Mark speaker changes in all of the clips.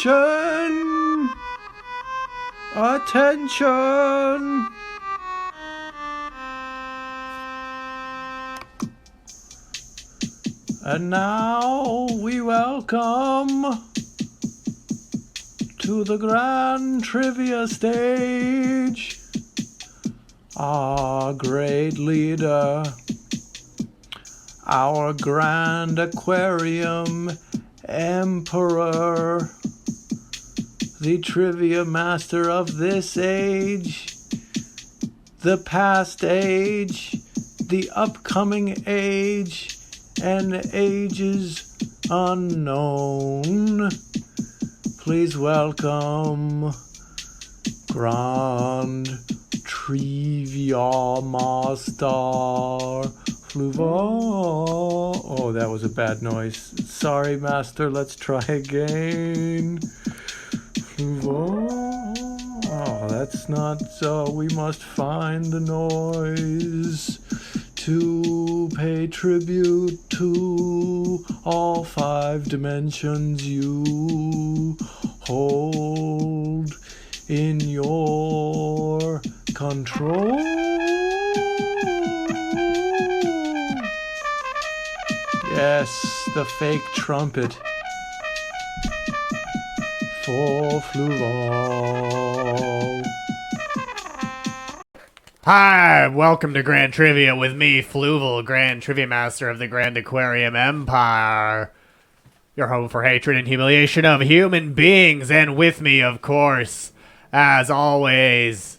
Speaker 1: Attention! Attention! And now we welcome to the Grand Trivia stage our great leader, our Grand Aquarium Emperor, the trivia master of this age, the past age, the upcoming age, and ages unknown. Please welcome Grand Trivia Master Fluval. Oh, that was a bad noise. Sorry, Master. Let's try again. Fluval. Oh, that's not so. We must find the noise to pay tribute to all 5 dimensions you hold in your control. Yes, the fake trumpet for Fluval.
Speaker 2: Hi, welcome to Grand Trivia with me, Fluval, Grand Trivia Master of the Grand Aquarium Empire. Your home for hatred and humiliation of human beings, and with me, of course, as always,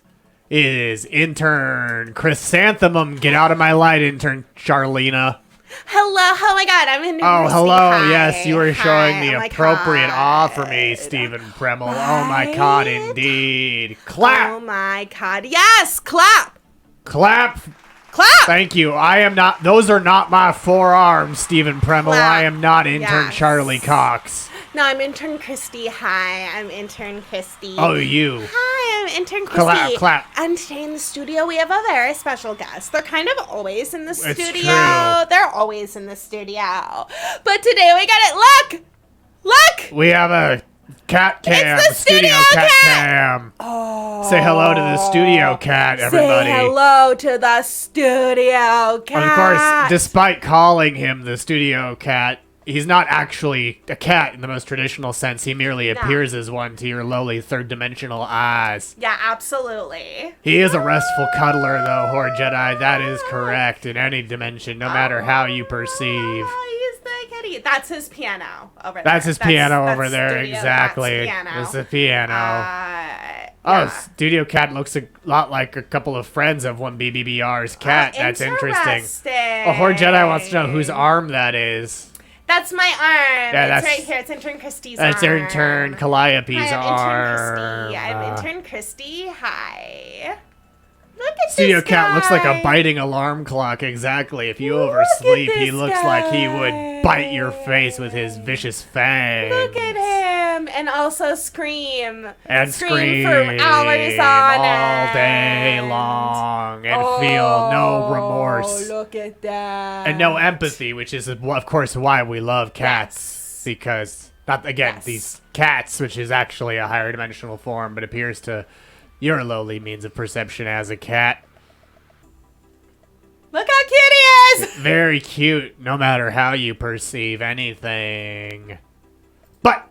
Speaker 2: is intern Chrysanthemum. Get out of my light, intern Charlena.
Speaker 3: Hello, oh my god, I'm in.
Speaker 2: Oh, hello,
Speaker 3: Hi.
Speaker 2: yes, you were showing the
Speaker 3: Oh
Speaker 2: appropriate
Speaker 3: god.
Speaker 2: awe for me, Stephen Premmel. Oh my god, indeed. Clap!
Speaker 3: Oh my god, yes, clap!
Speaker 2: Clap!
Speaker 3: Clap!
Speaker 2: Thank you. I am not, those are not my forearms, Stephen Premmel.
Speaker 3: Clap.
Speaker 2: I am not intern
Speaker 3: Yes.
Speaker 2: Charlie Cox.
Speaker 3: No, I'm intern Christy. Hi, I'm intern Christy.
Speaker 2: Oh, you.
Speaker 3: Hi, I'm intern Christy.
Speaker 2: Clap, clap.
Speaker 3: And today in the studio, we have a very special guest. They're kind of always in the studio.
Speaker 2: true.
Speaker 3: They're always in the studio. But today we got it. Look! Look!
Speaker 2: We have a cat cam.
Speaker 3: It's the studio
Speaker 2: cat
Speaker 3: cat.
Speaker 2: cam.
Speaker 3: Oh.
Speaker 2: Say hello to the studio cat, everybody.
Speaker 3: Say hello to the studio cat.
Speaker 2: Of course, despite calling him the studio cat, he's not actually a cat in the most traditional sense. He merely appears as one to your lowly third-dimensional eyes.
Speaker 3: Yeah, absolutely.
Speaker 2: He is a restful cuddler, though, Horde Jedi. That is correct in any dimension, no matter how you perceive.
Speaker 3: Oh, he's the kitty. That's his piano over there.
Speaker 2: That's his piano over
Speaker 3: that's
Speaker 2: there,
Speaker 3: studio
Speaker 2: exactly.
Speaker 3: cat's piano.
Speaker 2: It's the piano.
Speaker 3: Yeah.
Speaker 2: Oh, Studio Cat looks a lot like a couple of friends of one BBBR's cat. That's interesting. Oh, Horde Jedi wants to know whose arm that is.
Speaker 3: That's my arm.
Speaker 2: Yeah,
Speaker 3: it's right here. It's intern Christy's
Speaker 2: That's
Speaker 3: arm.
Speaker 2: intern Calliope's
Speaker 3: Hi, I'm
Speaker 2: arm.
Speaker 3: intern Christy. I'm intern Christy. Hi. Look at
Speaker 2: Studio
Speaker 3: this
Speaker 2: Cat
Speaker 3: guy.
Speaker 2: looks like a biting alarm clock, exactly. If you oversleep, he
Speaker 3: this
Speaker 2: looks like he
Speaker 3: guy.
Speaker 2: would bite your face with his vicious fangs.
Speaker 3: Look at him. And also scream.
Speaker 2: And scream
Speaker 3: for hours on
Speaker 2: all day
Speaker 3: end.
Speaker 2: long and feel no remorse.
Speaker 3: Oh, look at that.
Speaker 2: And no empathy, which is, of course, why we love cats.
Speaker 3: Yes.
Speaker 2: Because, not again,
Speaker 3: Yes.
Speaker 2: these cats, which is actually a higher dimensional form, but appears to your lowly means of perception as a cat.
Speaker 3: Look how cute he is.
Speaker 2: Very cute, no matter how you perceive anything. But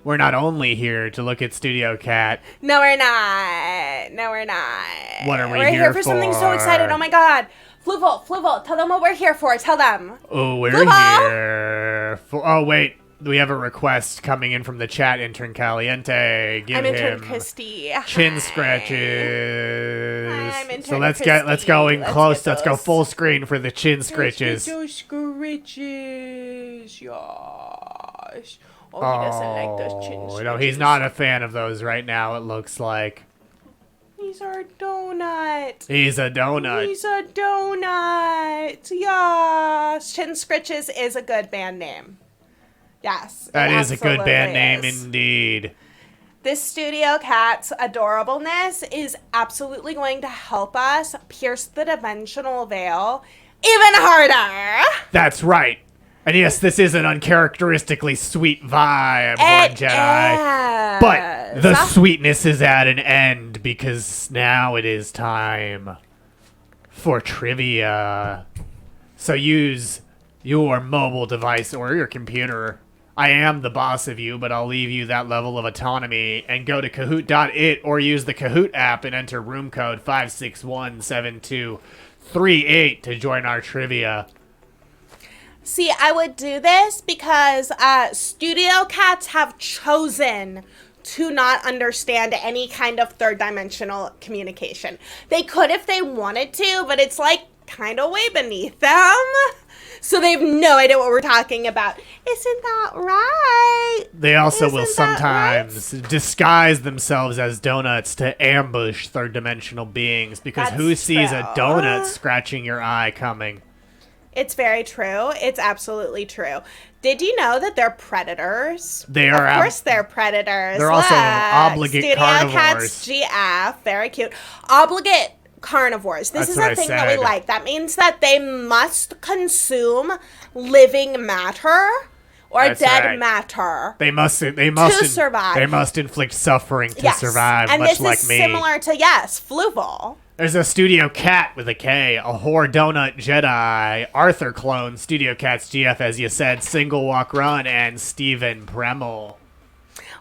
Speaker 2: we're not only here to look at Studio Cat.
Speaker 3: No, we're not. No, we're not.
Speaker 2: What are we
Speaker 3: We're
Speaker 2: here
Speaker 3: here for something so
Speaker 2: for?
Speaker 3: excited. Oh my god. Fluval, tell them what we're here for. Tell them.
Speaker 2: Oh, we're
Speaker 3: Fluval?
Speaker 2: here for... Oh, wait. We have a request coming in from the chat, Intern Caliente. Give
Speaker 3: I'm intern
Speaker 2: him
Speaker 3: Christy.
Speaker 2: chin
Speaker 3: Hi.
Speaker 2: scratches.
Speaker 3: Hi, I'm intern
Speaker 2: So let's
Speaker 3: Christy.
Speaker 2: go in
Speaker 3: Let's
Speaker 2: close.
Speaker 3: get
Speaker 2: Let's go
Speaker 3: those.
Speaker 2: full screen for the chin scratches.
Speaker 3: Those scritches. Gosh. Oh, he doesn't like those chin
Speaker 2: Oh,
Speaker 3: scratches.
Speaker 2: no, he's not a fan of those right now, it looks like.
Speaker 3: He's our donut.
Speaker 2: He's a donut.
Speaker 3: He's a donut. Yes. Chin Scritches is a good band name. Yes.
Speaker 2: That
Speaker 3: it
Speaker 2: is a good band name
Speaker 3: absolutely is.
Speaker 2: indeed.
Speaker 3: This studio cat's adorableness is absolutely going to help us pierce the dimensional veil even harder.
Speaker 2: That's right. And yes, this is an uncharacteristically sweet vibe,
Speaker 3: It
Speaker 2: Lord Jedi. But the sweetness is at an end because now it is time for trivia. So use your mobile device or your computer. I am the boss of you, but I'll leave you that level of autonomy, and go to Kahoot.it or use the Kahoot app and enter room code 5617238 to join our trivia.
Speaker 3: See, I would do this because studio cats have chosen to not understand any kind of third dimensional communication. They could if they wanted to, but it's like kind of way beneath them. So they have no idea what we're talking about. Isn't that right?
Speaker 2: They also will
Speaker 3: Isn't that
Speaker 2: sometimes disguise themselves as donuts to ambush third dimensional beings, because who
Speaker 3: That's
Speaker 2: sees a
Speaker 3: true.
Speaker 2: donut scratching your eye coming?
Speaker 3: It's very true. It's absolutely true. Did you know that they're predators?
Speaker 2: They are.
Speaker 3: Of course they're predators.
Speaker 2: They're also
Speaker 3: Look,
Speaker 2: obligate
Speaker 3: Studio
Speaker 2: carnivores.
Speaker 3: Cats GF. Very cute. Obligate carnivores. This
Speaker 2: That's
Speaker 3: is
Speaker 2: what
Speaker 3: a
Speaker 2: I
Speaker 3: thing that we
Speaker 2: said.
Speaker 3: like. That means that they must consume living matter or
Speaker 2: That's
Speaker 3: dead
Speaker 2: right.
Speaker 3: matter.
Speaker 2: They must
Speaker 3: survive.
Speaker 2: They must inflict suffering to
Speaker 3: Yes.
Speaker 2: survive,
Speaker 3: and
Speaker 2: much
Speaker 3: this
Speaker 2: like
Speaker 3: is
Speaker 2: me.
Speaker 3: similar to, yes, Fluval.
Speaker 2: There's a Studio Cat with a K, a Whore Donut Jedi, Arthur clone, Studio Cats GF, as you said, Single Walk Run, and Stephen Bremmel.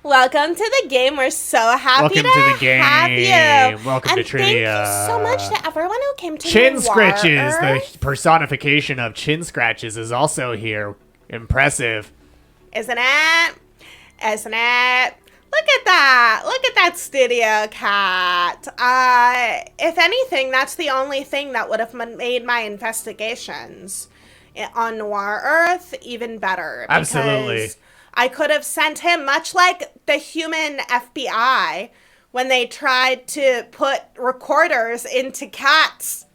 Speaker 3: Welcome to the game. We're so happy
Speaker 2: Welcome to the game.
Speaker 3: have you.
Speaker 2: Welcome
Speaker 3: and
Speaker 2: to trivia.
Speaker 3: Thank you so much to everyone who came to
Speaker 2: Chin
Speaker 3: New
Speaker 2: Scratches, the
Speaker 3: Earth.
Speaker 2: personification of Chin Scratches, is also here. Impressive.
Speaker 3: Isn't it? Isn't it? Look at that. Look at that studio cat. If anything, that's the only thing that would have made my investigations on Noir Earth even better.
Speaker 2: Absolutely.
Speaker 3: Because I could have sent him, much like the human FBI, when they tried to put recorders into cats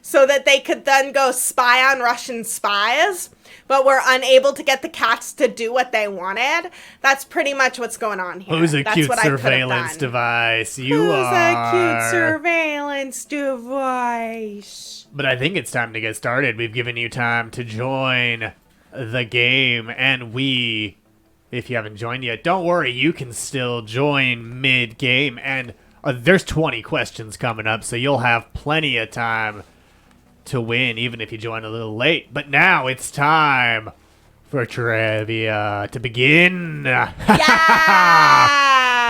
Speaker 3: so that they could then go spy on Russian spies, but were unable to get the cats to do what they wanted. That's pretty much what's going on here.
Speaker 2: Who's a
Speaker 3: That's
Speaker 2: cute
Speaker 3: what I could have
Speaker 2: surveillance
Speaker 3: done.
Speaker 2: device? You
Speaker 3: Who's
Speaker 2: are.
Speaker 3: a cute surveillance device?
Speaker 2: But I think it's time to get started. We've given you time to join the game, and if you haven't joined yet, don't worry, you can still join mid-game, and there's 20 questions coming up, so you'll have plenty of time to win, even if you join a little late. But now it's time for trivia to begin.
Speaker 3: Yeah!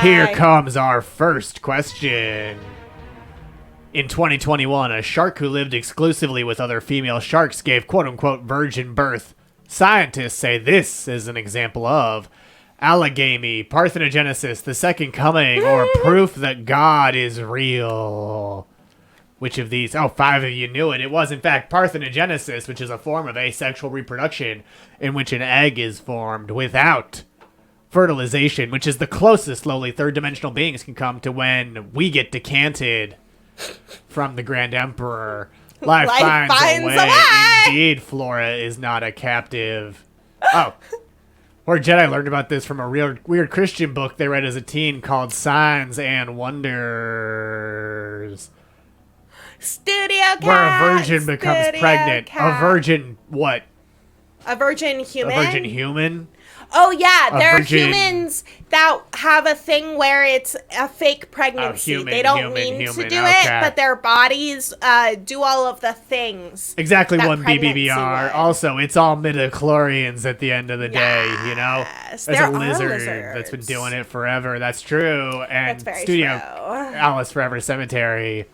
Speaker 2: Here comes our first question. In 2021, a shark who lived exclusively with other female sharks gave quote-unquote virgin birth. Scientists say this is an example of alligamy, parthenogenesis, the second coming, or proof that God is real. Which of these? Oh, 5 of you knew it. It was, in fact, parthenogenesis, which is a form of asexual reproduction in which an egg is formed without fertilization, which is the closest lowly third-dimensional beings can come to when we get decanted from the Grand Emperor. Life finds a way. Indeed, Flora is not a captive. Oh. Or Jedi learned about this from a real weird Christian book they read as a teen called Signs and Wonders.
Speaker 3: Studio cat.
Speaker 2: Where a virgin becomes
Speaker 3: studio
Speaker 2: pregnant.
Speaker 3: cat.
Speaker 2: A virgin what?
Speaker 3: A virgin human?
Speaker 2: A virgin human?
Speaker 3: Oh, yeah. There are
Speaker 2: virgin-
Speaker 3: humans that have a thing where it's a fake pregnancy.
Speaker 2: human,
Speaker 3: they don't
Speaker 2: human,
Speaker 3: mean to
Speaker 2: human,
Speaker 3: do
Speaker 2: okay.
Speaker 3: it, but their bodies do all of the things.
Speaker 2: Exactly
Speaker 3: that
Speaker 2: one
Speaker 3: pregnancy
Speaker 2: BBBR.
Speaker 3: would.
Speaker 2: Also, it's all midichlorians at the end of the day, you know?
Speaker 3: Yes,
Speaker 2: There's
Speaker 3: there
Speaker 2: a
Speaker 3: are
Speaker 2: lizard that's been
Speaker 3: lizards.
Speaker 2: doing it forever. That's true. And
Speaker 3: That's very
Speaker 2: Studio
Speaker 3: true.
Speaker 2: Alice Forever Cemetery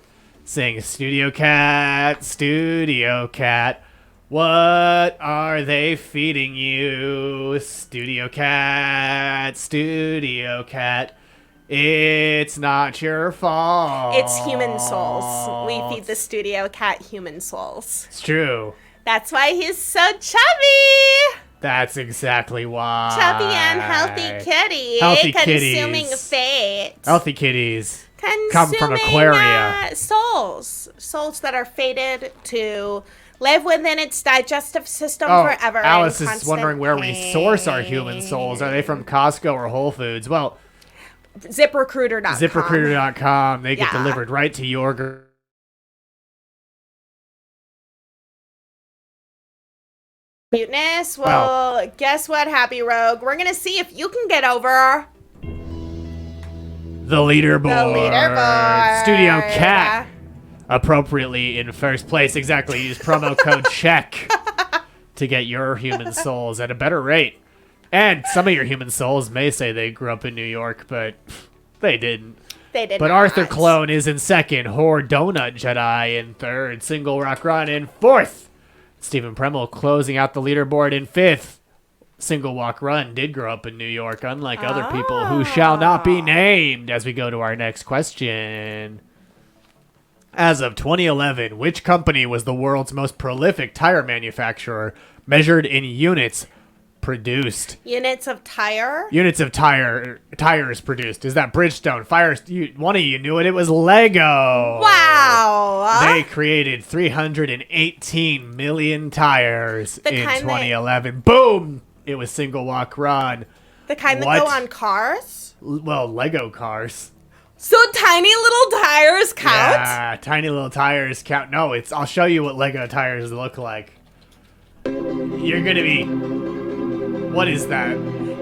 Speaker 2: sings Studio Cat, Studio Cat. What are they feeding you? Studio Cat, Studio Cat. It's not your fault.
Speaker 3: It's human souls. We feed the studio cat human souls.
Speaker 2: It's true.
Speaker 3: That's why he's so chubby.
Speaker 2: That's exactly why.
Speaker 3: Chubby and healthy kitty.
Speaker 2: Healthy
Speaker 3: Consuming
Speaker 2: kitties.
Speaker 3: fate.
Speaker 2: Healthy kitties.
Speaker 3: Consuming,
Speaker 2: come from Aquaria.
Speaker 3: Souls. Souls that are fated to live within its digestive system
Speaker 2: Oh,
Speaker 3: forever.
Speaker 2: Alice
Speaker 3: in
Speaker 2: is
Speaker 3: constant
Speaker 2: wondering where we source our human souls. Are they from Costco or Whole Foods? Well,
Speaker 3: ZipRecruiter.com.
Speaker 2: ZipRecruiter.com. They get
Speaker 3: Yeah.
Speaker 2: delivered right to your
Speaker 3: Muteness. Well, guess what, Happy Rogue? We're going to see if you can get over
Speaker 2: the leaderboard. Studio Cat.
Speaker 3: Yeah.
Speaker 2: Appropriately in first place. Exactly. Use promo code CHECK to get your human souls at a better rate. And some of your human souls may say they grew up in New York, but they didn't.
Speaker 3: They did
Speaker 2: But
Speaker 3: not.
Speaker 2: Arthur Clone is in second. Horde Donut Jedi in third. Single Rock Run in fourth. Stephen Premel closing out the leaderboard in fifth. Single Walk Run did grow up in New York, unlike other people who shall not be named, as we go to our next question. As of 2011, which company was the world's most prolific tire manufacturer, measured in units produced?
Speaker 3: Units of tire?
Speaker 2: Units of tires produced. Is that Bridgestone? One of you knew it. It was Lego.
Speaker 3: Wow.
Speaker 2: They created 318 million tires in 2011. Boom! It was Single Walk Run.
Speaker 3: The kind that
Speaker 2: What?
Speaker 3: go on cars?
Speaker 2: Well, Lego cars.
Speaker 3: So tiny little tires count?
Speaker 2: Yeah, tiny little tires count. No, I'll show you what Lego tires look like. You're gonna be... What is that?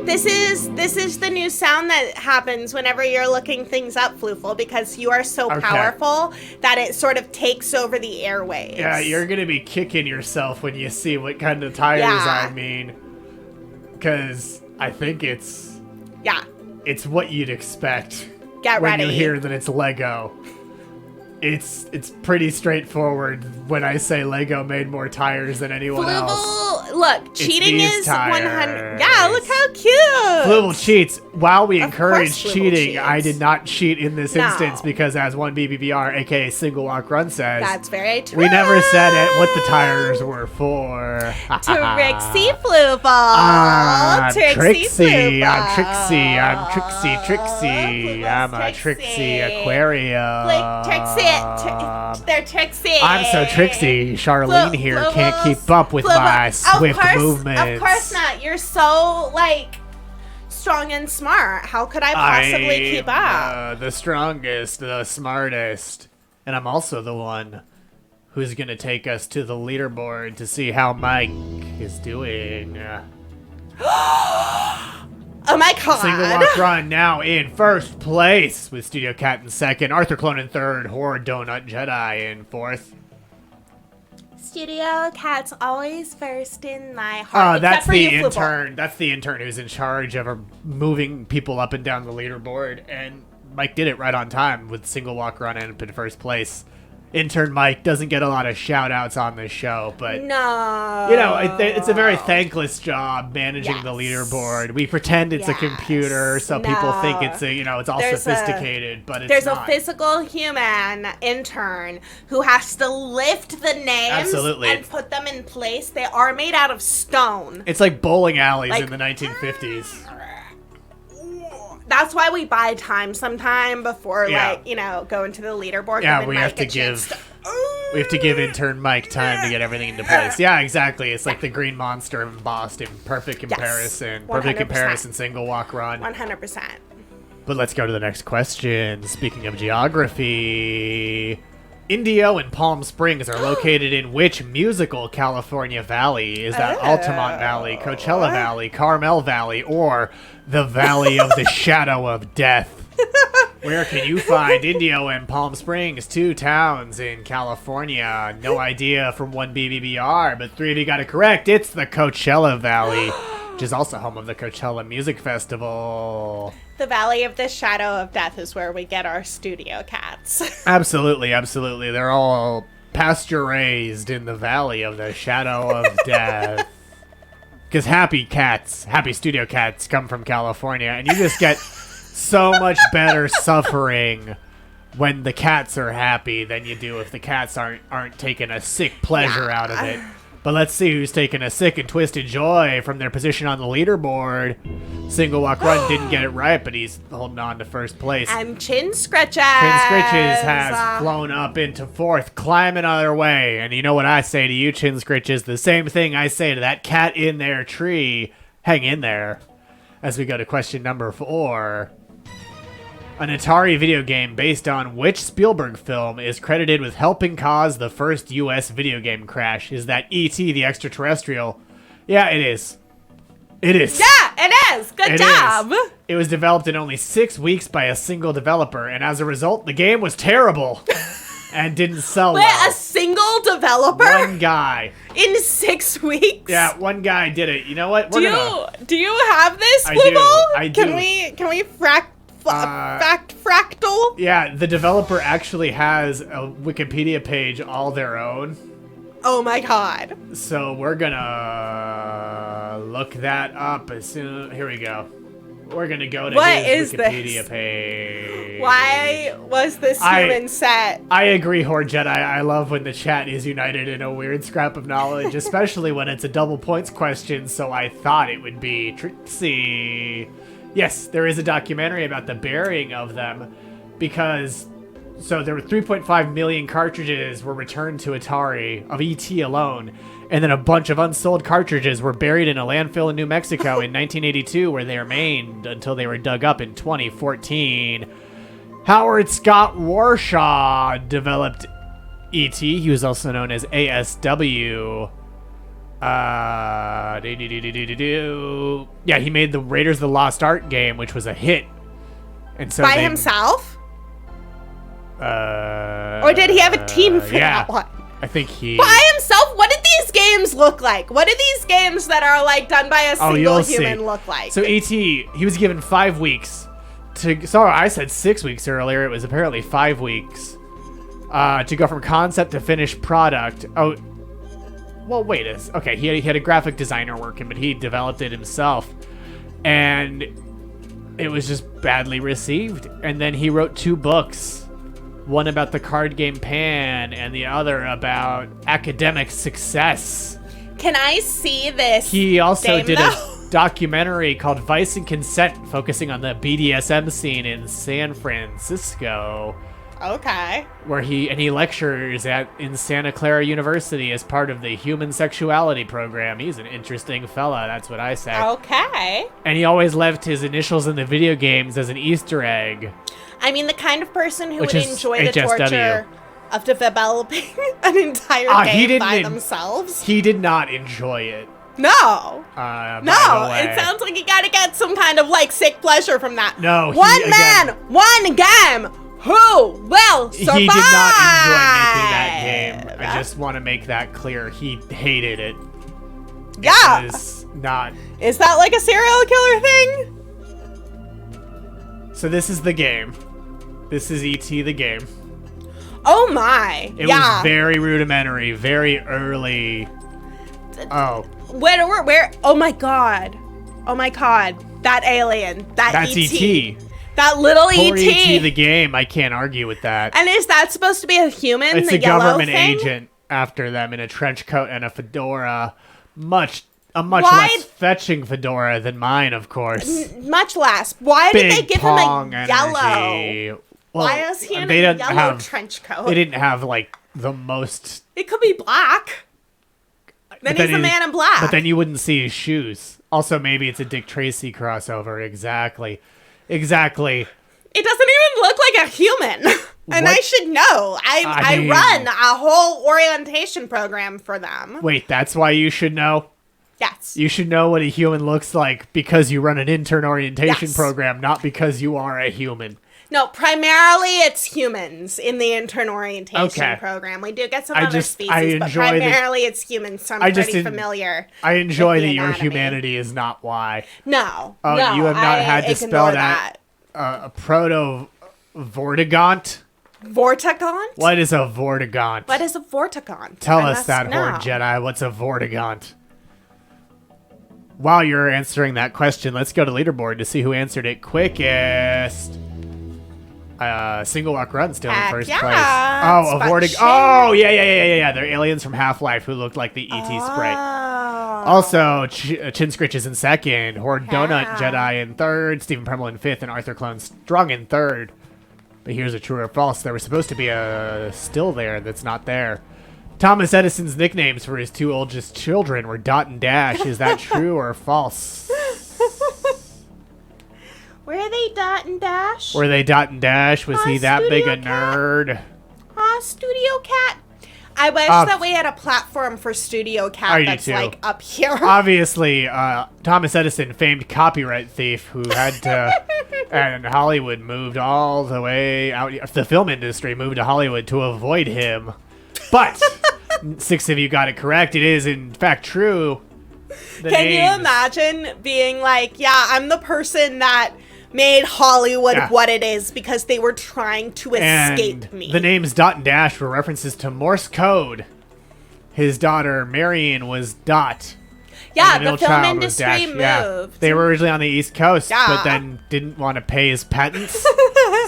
Speaker 3: This is the new sound that happens whenever you're looking things up, Flooful, because you are so powerful that it sort of takes over the airwaves.
Speaker 2: Yeah, you're gonna be kicking yourself when you see what kind of tires I mean. Because I think it's what you'd expect.
Speaker 3: Get
Speaker 2: when
Speaker 3: ready.
Speaker 2: you hear that it's Lego. It's pretty straightforward when I say Lego made more tires than anyone else.
Speaker 3: Flooful, look, cheating
Speaker 2: these
Speaker 3: is
Speaker 2: tires.
Speaker 3: 100. Yeah, look how cute.
Speaker 2: Flooful cheats. While we encourage
Speaker 3: Flooful
Speaker 2: cheating,
Speaker 3: cheats.
Speaker 2: I did not cheat in this
Speaker 3: No.
Speaker 2: instance because, as one BBBR, aka Single Walk Run, says,
Speaker 3: That's very true.
Speaker 2: we never said what the tires were for.
Speaker 3: Trixie Flooful.
Speaker 2: I'm Trixie.
Speaker 3: Flooful.
Speaker 2: I'm Trixie. I'm a Trixie Aquarium.
Speaker 3: Like they're Trixie.
Speaker 2: I'm so Trixie. Charlene here can't keep up with my swift movements.
Speaker 3: Of course not. You're so, strong and smart. How could I possibly keep up?
Speaker 2: The strongest, the smartest. And I'm also the one who's going to take us to the leaderboard to see how Mike is doing.
Speaker 3: Oh my god.
Speaker 2: Single Walk Run now in first place with Studio Cat in second, Arthur Clone in third, Horde Donut Jedi in fourth.
Speaker 3: Studio Cat's always first in my heart.
Speaker 2: That's
Speaker 3: Except for
Speaker 2: the
Speaker 3: you, Flooful.
Speaker 2: intern. That's the intern who's in charge of moving people up and down the leaderboard, and Mike did it right on time with Single Walk Run and in first place. Intern Mike doesn't get a lot of shout-outs on this show, but
Speaker 3: No.
Speaker 2: it's a very thankless job managing the leaderboard. We pretend it's a computer, so people think it's it's all sophisticated, but it's
Speaker 3: there's
Speaker 2: not.
Speaker 3: a physical human intern who has to lift the names and put them in place. They are made out of stone.
Speaker 2: It's like bowling alleys in the 1950s.
Speaker 3: That's why we buy time sometime before, go into the leaderboard.
Speaker 2: Yeah, we have to give intern Mike time to get everything into place. Yeah, exactly. It's like the Green Monster embossed in perfect comparison.
Speaker 3: Yes,
Speaker 2: perfect
Speaker 3: 100%.
Speaker 2: comparison, Single Walk Run.
Speaker 3: 100%.
Speaker 2: But let's go to the next question. Speaking of geography, Indio and Palm Springs are located in which musical California valley? Is that Altamont Valley, Coachella Valley, Carmel Valley, or the Valley of the Shadow of Death? Where can you find Indio and Palm Springs, two towns in California? No idea from one BBBR, but three of you got it correct. It's the Coachella Valley, which is also home of the Coachella Music Festival.
Speaker 3: The Valley of the Shadow of Death is where we get our studio cats.
Speaker 2: Absolutely, absolutely. They're all pasture-raised in the Valley of the Shadow of Death. Because happy studio cats come from California, and you just get so much better suffering when the cats are happy than you do if the cats aren't taking a sick pleasure out of it. But let's see who's taking a sick and twisted joy from their position on the leaderboard. Single Walk Run didn't get it right, but he's holding on to first place.
Speaker 3: I'm Chin Scritches.
Speaker 2: Chin Scritches has flown up into fourth, climbing on their way. And you know what I say to you, Chin Scritches? The same thing I say to that cat in their tree. Hang in there. As we go to question number 4. An Atari video game based on which Spielberg film is credited with helping cause the first U.S. video game crash? Is that E.T. the Extraterrestrial? Yeah, it is. It is.
Speaker 3: Yeah, it is. Good job.
Speaker 2: It was developed in only 6 weeks by a single developer, and as a result, the game was terrible and didn't sell well.
Speaker 3: A single developer?
Speaker 2: One guy.
Speaker 3: In 6 weeks?
Speaker 2: Yeah, one guy did it. You know what?
Speaker 3: Do you have this,
Speaker 2: I do.
Speaker 3: Can we fractal?
Speaker 2: Yeah, the developer actually has a Wikipedia page all their own.
Speaker 3: Oh my god.
Speaker 2: So we're gonna look that up as soon. Here we go. We're gonna go to his Wikipedia page.
Speaker 3: Why was this human set?
Speaker 2: I agree, Horde Jedi. I love when the chat is united in a weird scrap of knowledge, especially when it's a double points question, so I thought it would be Trixie. Yes, there is a documentary about the burying of them, because... So there were 3.5 million cartridges were returned to Atari of E.T. alone, and then a bunch of unsold cartridges were buried in a landfill in New Mexico in 1982, where they remained until they were dug up in 2014. Howard Scott Warshaw developed E.T. He was also known as ASW. Yeah, he made the Raiders of the Lost Ark game, which was a hit. And so
Speaker 3: by himself? Or did he have a team for that one?
Speaker 2: I think he...
Speaker 3: By himself? What did these games look like? What do these games that are, like, done by a single human look like?
Speaker 2: So E.T., he was given 5 weeks to... Sorry, I said 6 weeks earlier. It was apparently 5 weeks to go from concept to finished product. Oh, well, wait. Okay, he had a graphic designer working, but he developed it himself. And it was just badly received. And then he wrote 2 books. One about the card game Pan, and the other about academic success.
Speaker 3: Can I see this?
Speaker 2: He also did a documentary called Vice and Consent, focusing on the BDSM scene in San Francisco.
Speaker 3: Okay.
Speaker 2: Where he lectures in Santa Clara University as part of the Human Sexuality program. He's an interesting fella, that's what I say.
Speaker 3: Okay.
Speaker 2: And he always left his initials in the video games as an Easter egg.
Speaker 3: I mean, the kind of person who would enjoy the torture of developing an entire game by themselves.
Speaker 2: He did not enjoy it.
Speaker 3: No. It sounds like you gotta get some kind of, like, sick pleasure from that.
Speaker 2: No.
Speaker 3: One man, one game. Who will survive?
Speaker 2: He did not enjoy making that game. I just want to make that clear. He hated it.
Speaker 3: Yeah.
Speaker 2: It was not...
Speaker 3: Is that like a serial killer thing?
Speaker 2: So this is the game. This is E.T. the game.
Speaker 3: Oh my.
Speaker 2: It was very rudimentary, very early. Oh.
Speaker 3: Where? Oh my god. Oh my god. That alien.
Speaker 2: That's E.T.
Speaker 3: That little
Speaker 2: Poor
Speaker 3: E.T.
Speaker 2: E.T. the game. I can't argue with that.
Speaker 3: And is that supposed to be a human?
Speaker 2: It's
Speaker 3: the
Speaker 2: a
Speaker 3: yellow
Speaker 2: government
Speaker 3: thing?
Speaker 2: agent after them in a trench coat and a fedora. A much less fetching fedora than mine, of course.
Speaker 3: Much less. Why did they give him a yellow?
Speaker 2: Well,
Speaker 3: why is he in a yellow trench coat?
Speaker 2: They didn't have, like, the most...
Speaker 3: It could be black. Then he's the man in black.
Speaker 2: But then you wouldn't see his shoes. Also, maybe it's a Dick Tracy crossover. Exactly. It
Speaker 3: doesn't even look like a human. And I should know. I run a whole orientation program for them.
Speaker 2: Wait, that's why you should know?
Speaker 3: Yes.
Speaker 2: You should know what a human looks like because you run an intern orientation program, not because you are a human.
Speaker 3: No, primarily it's humans in the intern orientation program. We do get some other species, but primarily it's humans, so I'm pretty familiar.
Speaker 2: I enjoy that your humanity is not why.
Speaker 3: No.
Speaker 2: Oh,
Speaker 3: no,
Speaker 2: you have not had to spell
Speaker 3: that.
Speaker 2: A proto-vortigaunt?
Speaker 3: Vortigaunt?
Speaker 2: What is a vortigaunt?
Speaker 3: What is a vortigaunt?
Speaker 2: Tell us that, Horde Jedi. What's a vortigaunt? While you're answering that question, let's go to leaderboard to see who answered it quickest. Single walk run still in first place. Oh, a vortigaunt. Oh, yeah. They're aliens from Half-Life who looked like the E.T. sprite. Also, Chin Scritch is in second, Horde Donut Jedi in third, Stephen Premel in fifth, and Arthur Clone Strung in third. But here's a true or false. There was supposed to be a still there that's not there. Thomas Edison's nicknames for his 2 oldest children were Dot and Dash. Is that true or false?
Speaker 3: Where are they Dot and Dash?
Speaker 2: Were they Dot and Dash? Was he that big a
Speaker 3: Studio Cat.
Speaker 2: nerd?
Speaker 3: Studio Cat. I wish that we had a platform for Studio Cat that's like up here.
Speaker 2: Obviously, Thomas Edison, famed copyright thief who had to, and Hollywood moved all the way out. The film industry moved to Hollywood to avoid him. But 6 of you got it correct. It is, in fact, true.
Speaker 3: Can you imagine being like, yeah, I'm the person that made Hollywood what it is because they were trying to escape me.
Speaker 2: The names Dot and Dash were references to Morse code. His daughter Marion was Dot.
Speaker 3: Yeah, the film industry moved.
Speaker 2: Yeah. They were originally on the East Coast, but then didn't want to pay his patents,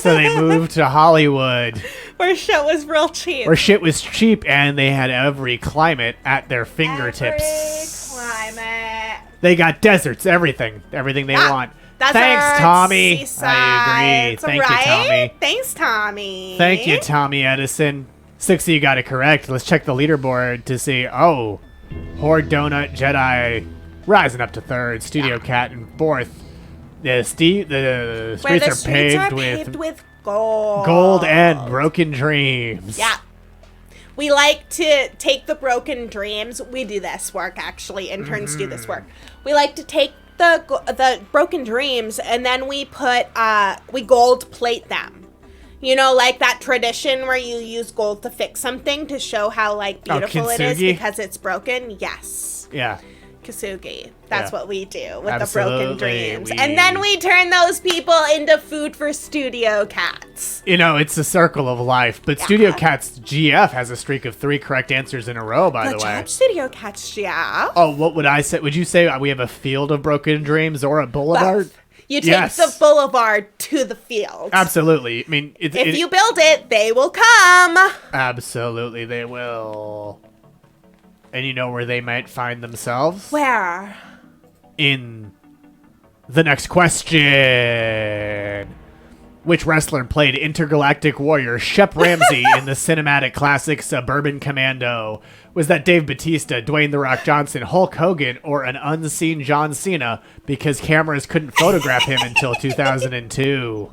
Speaker 2: so they moved to Hollywood.
Speaker 3: Where shit was real cheap.
Speaker 2: Where shit was cheap, and they had every climate at their fingertips.
Speaker 3: Every climate.
Speaker 2: They got deserts, everything they want.
Speaker 3: Deserts,
Speaker 2: thanks, Tommy.
Speaker 3: Seasides,
Speaker 2: I agree. Thank you, Tommy.
Speaker 3: Thanks, Tommy.
Speaker 2: Thank you, Tommy Edison. 6 of you got it correct. Let's check the leaderboard to see. Oh, Horde Donut Jedi rising up to 3rd. Studio Cat in 4th. The streets are paved with
Speaker 3: gold.
Speaker 2: Gold and broken dreams.
Speaker 3: Yeah. We like to take the broken dreams. We do this work, actually. Interns do this work. We like to take the broken dreams, and then we gold plate them. You know, like that tradition where you use gold to fix something to show how like beautiful it is because it's broken. Yes.
Speaker 2: Yeah.
Speaker 3: Kintsugi. That's what we do with
Speaker 2: Absolutely,
Speaker 3: the broken dreams. And then we turn those people into food for Studio Cats.
Speaker 2: You know, it's a circle of life. But Studio Cats GF has a streak of 3 correct answers in a row, by the way.
Speaker 3: Studio Cats GF.
Speaker 2: Oh, what would I say? Would you say we have a field of broken dreams or a boulevard?
Speaker 3: Both. You take the boulevard to the field.
Speaker 2: Absolutely. I mean,
Speaker 3: if you build it, they will come.
Speaker 2: Absolutely, they will. And you know where they might find themselves?
Speaker 3: Where?
Speaker 2: In the next question. Which wrestler played intergalactic warrior Shep Ramsey in the cinematic classic Suburban Commando? Was that Dave Bautista, Dwayne "The Rock" Johnson, Hulk Hogan, or an unseen John Cena because cameras couldn't photograph him until 2002?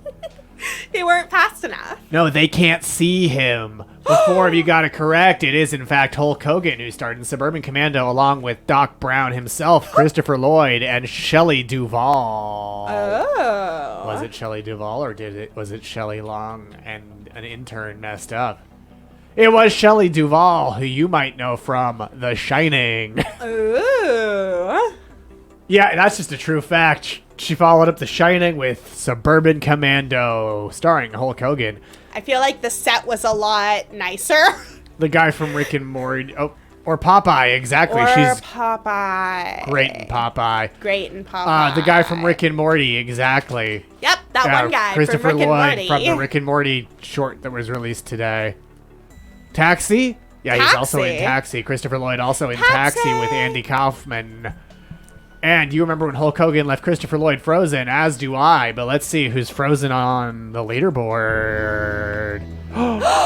Speaker 3: They weren't fast enough.
Speaker 2: No, they can't see him. Before you got it correct, it is in fact Hulk Hogan who starred in Suburban Commando along with Doc Brown himself, Christopher Lloyd, and Shelley Duvall.
Speaker 3: Oh.
Speaker 2: Was it Shelley Duvall or was it Shelley Long and an intern messed up? It was Shelley Duvall, who you might know from The Shining.
Speaker 3: Ooh.
Speaker 2: Yeah, that's just a true fact. She followed up The Shining with Suburban Commando, starring Hulk Hogan.
Speaker 3: I feel like the set was a lot nicer.
Speaker 2: The guy from Rick and Morty. Oh, or Popeye, exactly.
Speaker 3: She's Popeye.
Speaker 2: Great in Popeye.
Speaker 3: Great in Popeye.
Speaker 2: The guy from Rick and Morty, exactly.
Speaker 3: Yep, that one guy
Speaker 2: Christopher
Speaker 3: from Rick
Speaker 2: Lloyd
Speaker 3: and Morty.
Speaker 2: from the Rick and Morty short that was released today. Taxi? Yeah, he's also in Taxi. Christopher Lloyd also in Taxi with Andy Kaufman. And you remember when Hulk Hogan left Christopher Lloyd frozen, as do I, but let's see who's frozen on the leaderboard.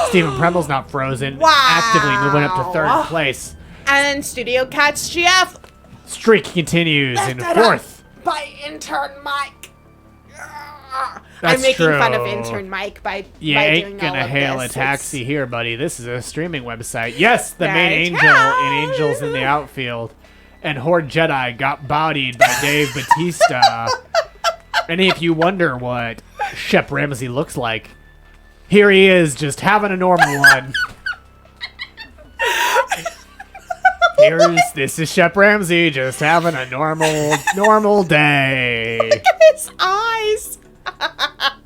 Speaker 2: Stephen Premel's not frozen.
Speaker 3: Wow.
Speaker 2: Actively moving up to 3rd place.
Speaker 3: And Studio Cats GF.
Speaker 2: Streak continues in 4th.
Speaker 3: By intern Mike.
Speaker 2: That's
Speaker 3: I'm making
Speaker 2: true.
Speaker 3: fun of intern Mike by
Speaker 2: You
Speaker 3: by
Speaker 2: ain't
Speaker 3: doing
Speaker 2: gonna
Speaker 3: all of
Speaker 2: hail
Speaker 3: this.
Speaker 2: a taxi here, buddy. This is a streaming website. Yes, the
Speaker 3: Very
Speaker 2: main angel in Angels in the Outfield. And Horde Jedi got bodied by Dave Bautista. And if you wonder what Shep Ramsey looks like, here he is, just having a normal one. This is Shep Ramsey, just having a normal day.
Speaker 3: Look at his eyes.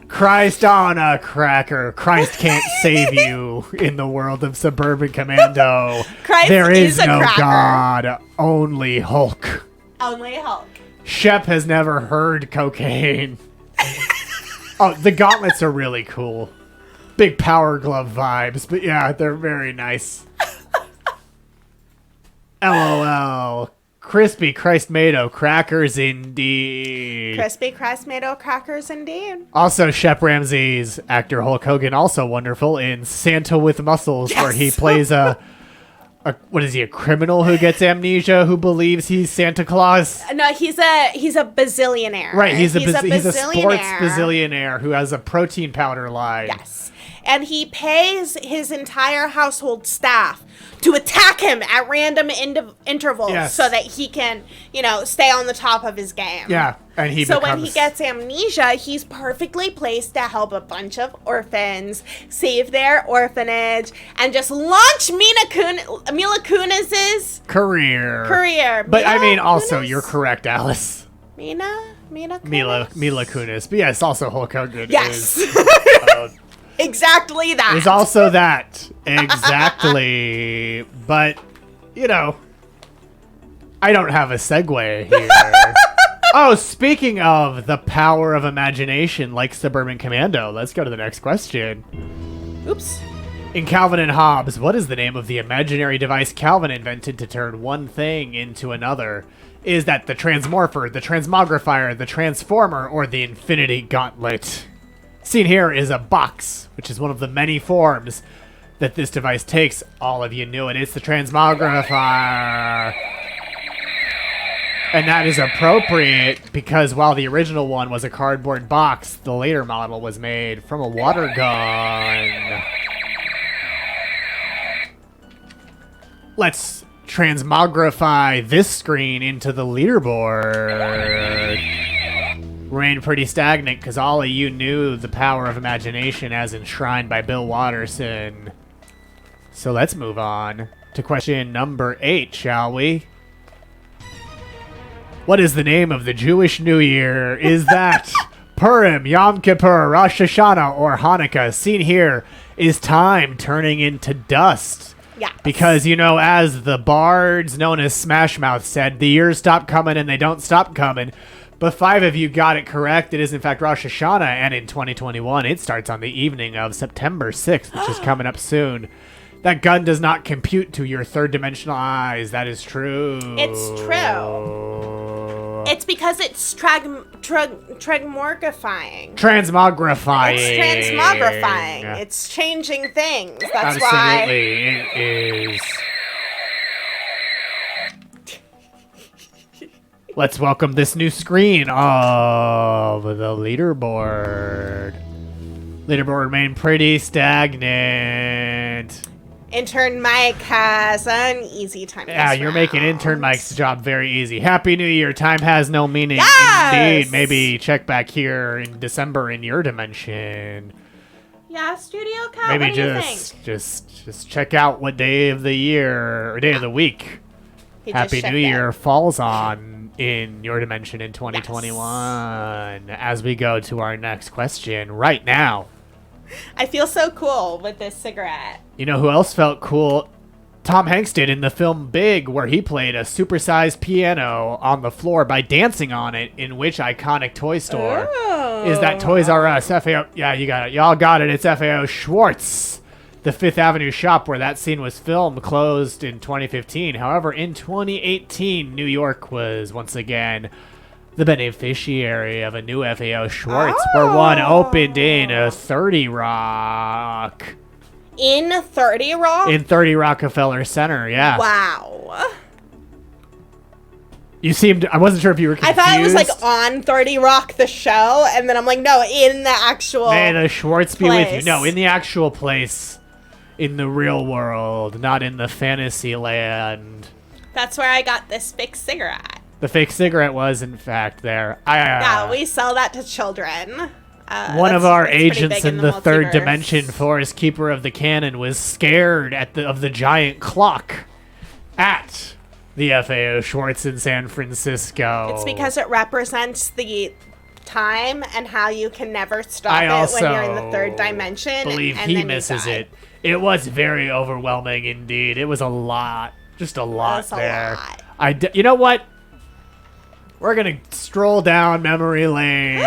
Speaker 2: Christ on a cracker. Christ can't save you in the world of Suburban Commando.
Speaker 3: Christ
Speaker 2: there is
Speaker 3: a
Speaker 2: no
Speaker 3: cracker.
Speaker 2: God, only Hulk.
Speaker 3: Only Hulk.
Speaker 2: Shep has never heard cocaine. Oh, the gauntlets are really cool. Big Power Glove vibes, but yeah, they're very nice. LOL. Crispy Christ-Mado crackers indeed.
Speaker 3: Crispy Christ-Mado crackers indeed.
Speaker 2: Also, Shep Ramsey's actor Hulk Hogan, also wonderful in Santa with Muscles,
Speaker 3: Yes.
Speaker 2: where he plays a What is he, a criminal who gets amnesia, who believes he's Santa Claus?
Speaker 3: No, he's a bazillionaire.
Speaker 2: Right, he's a sports
Speaker 3: bazillionaire.
Speaker 2: bazillionaire who has a protein powder line.
Speaker 3: Yes. And he pays his entire household staff to attack him at random intervals so that he can, stay on the top of his game.
Speaker 2: Yeah, and
Speaker 3: when he gets amnesia, he's perfectly placed to help a bunch of orphans save their orphanage and just launch Mila Kunis's
Speaker 2: career. But also, you're correct, Alice.
Speaker 3: Mila
Speaker 2: Kunis. But yes, also Hulk Hogan
Speaker 3: is... Exactly that.
Speaker 2: There's also that. Exactly. But, I don't have a segue here. Oh, speaking of the power of imagination like Suburban Commando, let's go to the next question.
Speaker 3: Oops.
Speaker 2: In Calvin and Hobbes, what is the name of the imaginary device Calvin invented to turn one thing into another? Is that the transmorpher, the transmogrifier, the transformer, or the infinity gauntlet? Seen here is a box, which is one of the many forms that this device takes. All of you knew it. It's the transmogrifier. And that is appropriate because while the original one was a cardboard box, the later model was made from a water gun. Let's transmogrify this screen into the leaderboard. Remained pretty stagnant because all of you knew the power of imagination as enshrined by Bill Watterson. So let's move on to question number 8, shall we? What is the name of the Jewish New Year? Is that Purim, Yom Kippur, Rosh Hashanah, or Hanukkah? Seen here is time turning into dust.
Speaker 3: Yeah.
Speaker 2: Because, as the bards known as Smash Mouth said, the years stop coming and they don't stop coming. But 5 of you got it correct. It is, in fact, Rosh Hashanah, and in 2021, it starts on the evening of September 6th, which is coming up soon. That gun does not compute to your third-dimensional eyes. That is true.
Speaker 3: It's true. It's because it's transmogrifying.
Speaker 2: Transmogrifying.
Speaker 3: It's transmogrifying. It's changing things. That's
Speaker 2: Absolutely, it is. Let's welcome this new screen of the leaderboard. Leaderboard remained pretty stagnant.
Speaker 3: Intern Mike has an easy time.
Speaker 2: Yeah, you're making Intern Mike's job very easy. Happy New Year. Time has no meaning.
Speaker 3: Yes!
Speaker 2: Indeed. Maybe check back here in December in your dimension.
Speaker 3: Yeah, Studio Cat,
Speaker 2: Maybe
Speaker 3: what do you think?
Speaker 2: just check out what day of the year or day of the week Happy New Year falls on in your dimension in 2021. Yes. As we go to our next question right now.
Speaker 3: I feel so cool with this cigarette.
Speaker 2: You know who else felt cool? Tom Hanks did in the film Big, where he played a supersized piano on the floor by dancing on it, in which iconic toy store is that Toys R Us. FAO, yeah, you got it. Y'all got it. It's FAO Schwartz. The Fifth Avenue shop where that scene was filmed closed in 2015. However, in 2018, New York was once again the beneficiary of a new FAO Schwartz, where one opened in 30 Rock.
Speaker 3: In 30 Rock?
Speaker 2: In 30 Rockefeller Center, yeah.
Speaker 3: Wow.
Speaker 2: You seemed, I wasn't sure if you were confused.
Speaker 3: I thought it was like on 30 Rock, the show, and then I'm like, no, in the actual
Speaker 2: May the Schwartz be with you. No, in the actual place, in the real world, not in the fantasy land.
Speaker 3: That's where I got this fake cigarette.
Speaker 2: The fake cigarette was, in fact, there.
Speaker 3: Yeah, we sell that to children.
Speaker 2: One of our agents in the third dimension, Forest Keeper of the Cannon, was scared of the giant clock at the FAO Schwartz in San Francisco.
Speaker 3: It's because it represents the time and how you can never stop it when you're in the third dimension.
Speaker 2: I believe he misses it. It was very overwhelming indeed. It was a lot. Just a lot there. You know what? We're going to stroll down memory lane.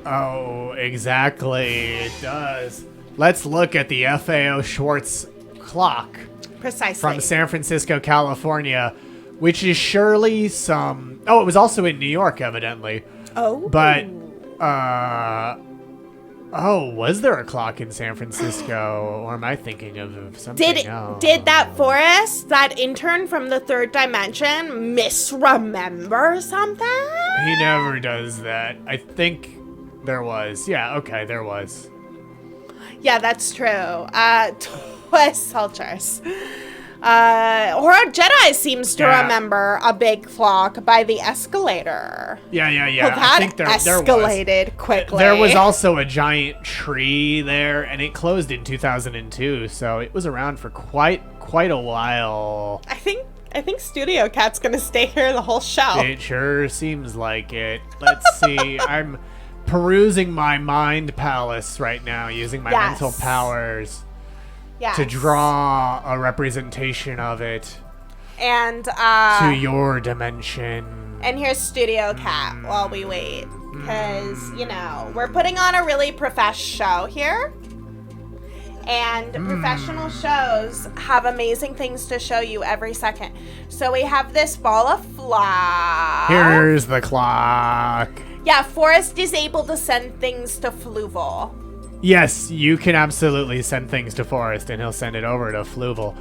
Speaker 2: Oh, exactly. It does. Let's look at the FAO Schwartz clock.
Speaker 3: Precisely.
Speaker 2: From San Francisco, California, which is surely some... Oh, it was also in New York, evidently.
Speaker 3: Oh.
Speaker 2: But, Oh, was there a clock in San Francisco? Or am I thinking of something else?
Speaker 3: Did that Forrest, that intern from the third dimension, misremember something?
Speaker 2: He never does that. I think there was. Yeah, okay, there was.
Speaker 3: Yeah, that's true. Twist cultures. Or Jedi seems to remember a big clock by the escalator.
Speaker 2: Yeah.
Speaker 3: Well, that
Speaker 2: I think there
Speaker 3: escalated
Speaker 2: was.
Speaker 3: quickly.
Speaker 2: There was also a giant tree there, and it closed in 2002, so it was around for quite a while.
Speaker 3: I think Studio Cat's gonna stay here the whole show.
Speaker 2: It sure seems like it. Let's see. I'm perusing my mind palace right now, using my mental powers.
Speaker 3: Yes.
Speaker 2: To draw a representation of it
Speaker 3: and
Speaker 2: to your dimension.
Speaker 3: And here's Studio Cat while we wait. Because, we're putting on a really show here. And professional shows have amazing things to show you every second. So we have this ball of fluff.
Speaker 2: Here's the clock.
Speaker 3: Yeah, Forrest is able to send things to Fluval.
Speaker 2: Yes, you can absolutely send things to Forrest, and he'll send it over to Fluval.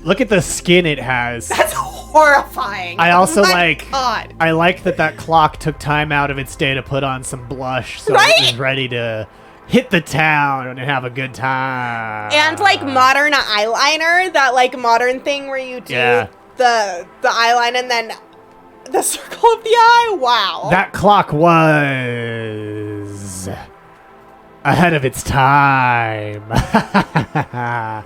Speaker 2: Look at the skin it has.
Speaker 3: That's horrifying.
Speaker 2: I also
Speaker 3: God.
Speaker 2: I like that clock took time out of its day to put on some blush, so it was ready to hit the town and have a good time.
Speaker 3: And modern eyeliner, that modern thing where you do the eyeliner and then the circle of the eye. Wow.
Speaker 2: That clock was ahead of its time. I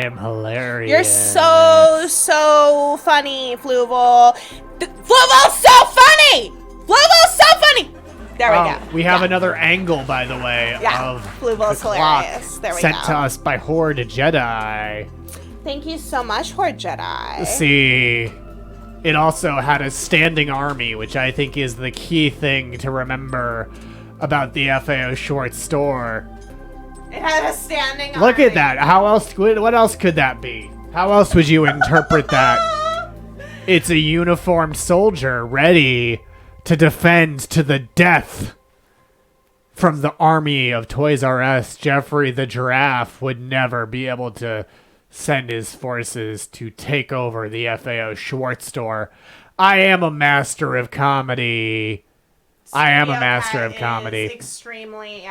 Speaker 2: am hilarious.
Speaker 3: You're so funny, Fluval. Fluval's so funny! Fluval's so funny! There we go.
Speaker 2: We have another angle, by the way, of
Speaker 3: Fluval's
Speaker 2: the clock
Speaker 3: hilarious. There we
Speaker 2: sent
Speaker 3: go.
Speaker 2: to us by Horde Jedi.
Speaker 3: Thank you so much, Horde Jedi.
Speaker 2: See, it also had a standing army, which I think is the key thing to remember about the FAO short store.
Speaker 3: It had a standing army.
Speaker 2: Look at that. How else? What else could that be? How else would you interpret that? It's a uniformed soldier ready to defend to the death from the army of Toys R Us. Jeffrey the Giraffe would never be able to send his forces to take over the FAO short store. I am a master of comedy.
Speaker 3: Extremely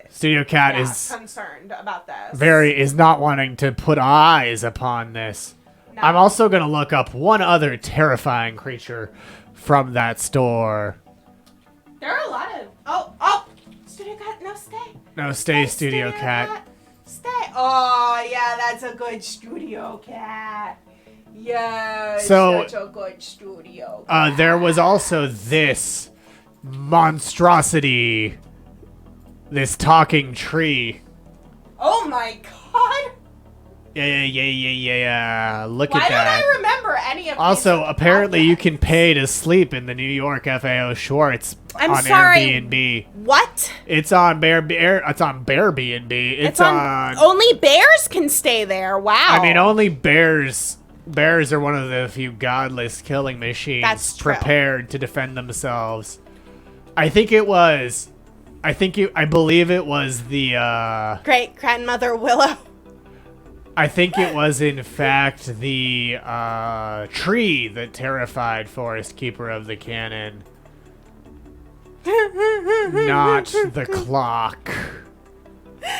Speaker 2: Studio Cat is
Speaker 3: concerned about this.
Speaker 2: is not wanting to put eyes upon this. No. I'm also going to look up one other terrifying creature from that store.
Speaker 3: There are a lot of Studio Cat,
Speaker 2: stay Studio Cat.
Speaker 3: Stay. Oh yeah, that's a good Studio Cat. Yeah, such a good Studio Cat.
Speaker 2: There was also this monstrosity, this talking tree.
Speaker 3: Oh my god!
Speaker 2: Yeah. Look at that.
Speaker 3: Why don't I remember any of
Speaker 2: Also,
Speaker 3: these
Speaker 2: apparently you can pay to sleep in the New York FAO Schwartz on Airbnb.
Speaker 3: What?
Speaker 2: It's on Airbnb. It's on
Speaker 3: only bears can stay there. Wow.
Speaker 2: I mean, only bears are one of the few godless killing machines
Speaker 3: That's true.
Speaker 2: prepared to defend themselves. I believe it was the
Speaker 3: great grandmother Willow.
Speaker 2: I think it was in fact the tree that terrified Forest Keeper of the Cannon. Not the clock.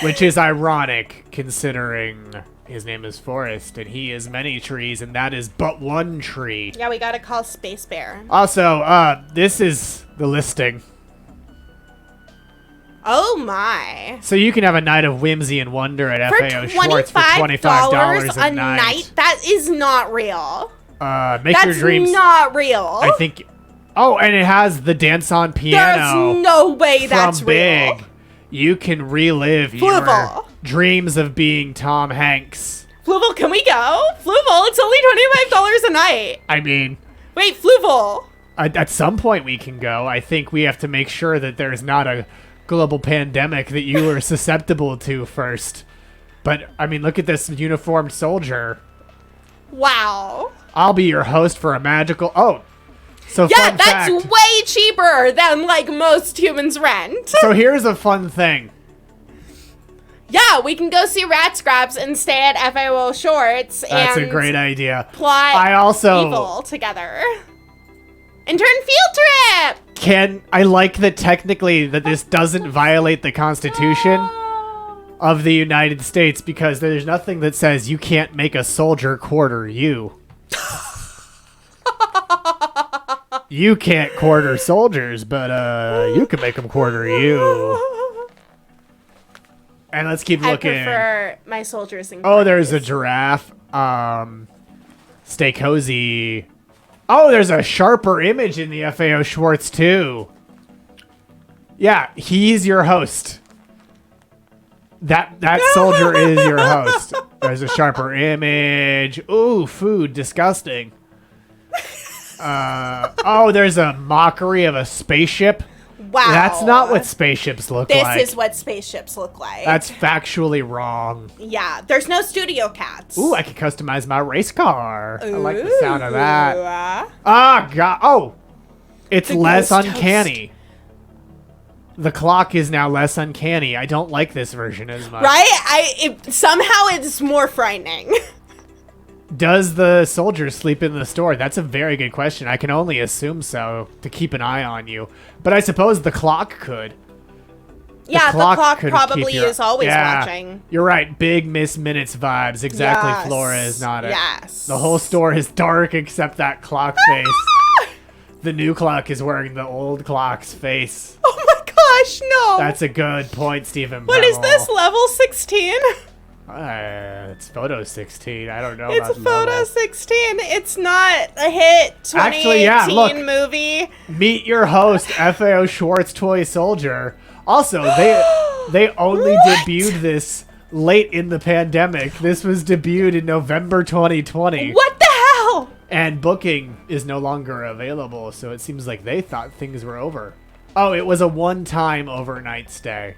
Speaker 2: Which is ironic considering his name is Forest and he is many trees and that is but one tree.
Speaker 3: Yeah, we gotta call Space Bear.
Speaker 2: Also, this is the listing.
Speaker 3: Oh my.
Speaker 2: So you can have a night of whimsy and wonder at FAO Schwartz for
Speaker 3: $25
Speaker 2: a night.
Speaker 3: That is not real.
Speaker 2: Your dreams.
Speaker 3: That's not real.
Speaker 2: I think. Oh, and it has the dance on piano.
Speaker 3: There's no way that's
Speaker 2: from Big.
Speaker 3: real.
Speaker 2: You can relive your dreams of being Tom Hanks.
Speaker 3: Fluval, can we go? Fluval, it's only $25 a night.
Speaker 2: I mean.
Speaker 3: Wait, Fluval.
Speaker 2: At some point we can go. I think we have to make sure that there's not a global pandemic that you are susceptible to first. But, I mean, look at this uniformed soldier.
Speaker 3: Wow.
Speaker 2: I'll be your host for a magical... Oh, So
Speaker 3: Yeah,
Speaker 2: fun
Speaker 3: that's
Speaker 2: fact.
Speaker 3: way cheaper than, like, most humans rent.
Speaker 2: So here's a fun thing.
Speaker 3: Yeah, we can go see Rat Scraps and stay at FAO Shorts
Speaker 2: That's
Speaker 3: and
Speaker 2: a great idea.
Speaker 3: plot
Speaker 2: I also
Speaker 3: evil together. Intern field trip!
Speaker 2: I like that technically that this doesn't violate the Constitution of the United States because there's nothing that says you can't make a soldier quarter you. You can't quarter soldiers, but you can make them quarter you. And let's keep looking.
Speaker 3: I prefer my soldiers in
Speaker 2: Oh, there's a
Speaker 3: quarters.
Speaker 2: giraffe. Stay cozy. Oh, there's a sharper image in the FAO Schwartz too. Yeah, he's your host. That soldier is your host. There's a sharper image. Ooh, food, disgusting. Oh, there's a mockery of a spaceship.
Speaker 3: Wow.
Speaker 2: That's not what spaceships look like.
Speaker 3: This is what spaceships look like.
Speaker 2: That's factually wrong.
Speaker 3: Yeah, there's no studio cats.
Speaker 2: Ooh, I can customize my race car. I like the sound of that.
Speaker 3: Ooh.
Speaker 2: Ah, God. Oh, it's
Speaker 3: The
Speaker 2: less
Speaker 3: ghost
Speaker 2: uncanny. The clock is now less uncanny. I don't like this version as much.
Speaker 3: Right? Somehow it's more frightening.
Speaker 2: Does the soldier sleep in the store? That's a very good question. I can only assume so to keep an eye on you. But I suppose the clock could.
Speaker 3: Yeah, the clock
Speaker 2: could
Speaker 3: probably
Speaker 2: keep your-
Speaker 3: is always
Speaker 2: Yeah,
Speaker 3: watching.
Speaker 2: You're right. Big Miss Minutes vibes. Exactly.
Speaker 3: Yes.
Speaker 2: Flora is not it.
Speaker 3: Yes.
Speaker 2: The whole store is dark except that clock face. The new clock is wearing the old clock's face.
Speaker 3: Oh my gosh, no.
Speaker 2: That's a good point, Stephen.
Speaker 3: What is
Speaker 2: Bremmel.
Speaker 3: this, level 16?
Speaker 2: It's photo 16. I don't know.
Speaker 3: It's a
Speaker 2: about
Speaker 3: photo
Speaker 2: level.
Speaker 3: 16. It's not a hit 2018
Speaker 2: Actually, yeah, look.
Speaker 3: movie.
Speaker 2: Meet your host, FAO Schwartz Toy Soldier. Also, they only
Speaker 3: What?
Speaker 2: debuted this late in the pandemic. This was debuted in November 2020.
Speaker 3: What the hell?
Speaker 2: And booking is no longer available, so it seems like they thought things were over. Oh, it was a one-time overnight stay.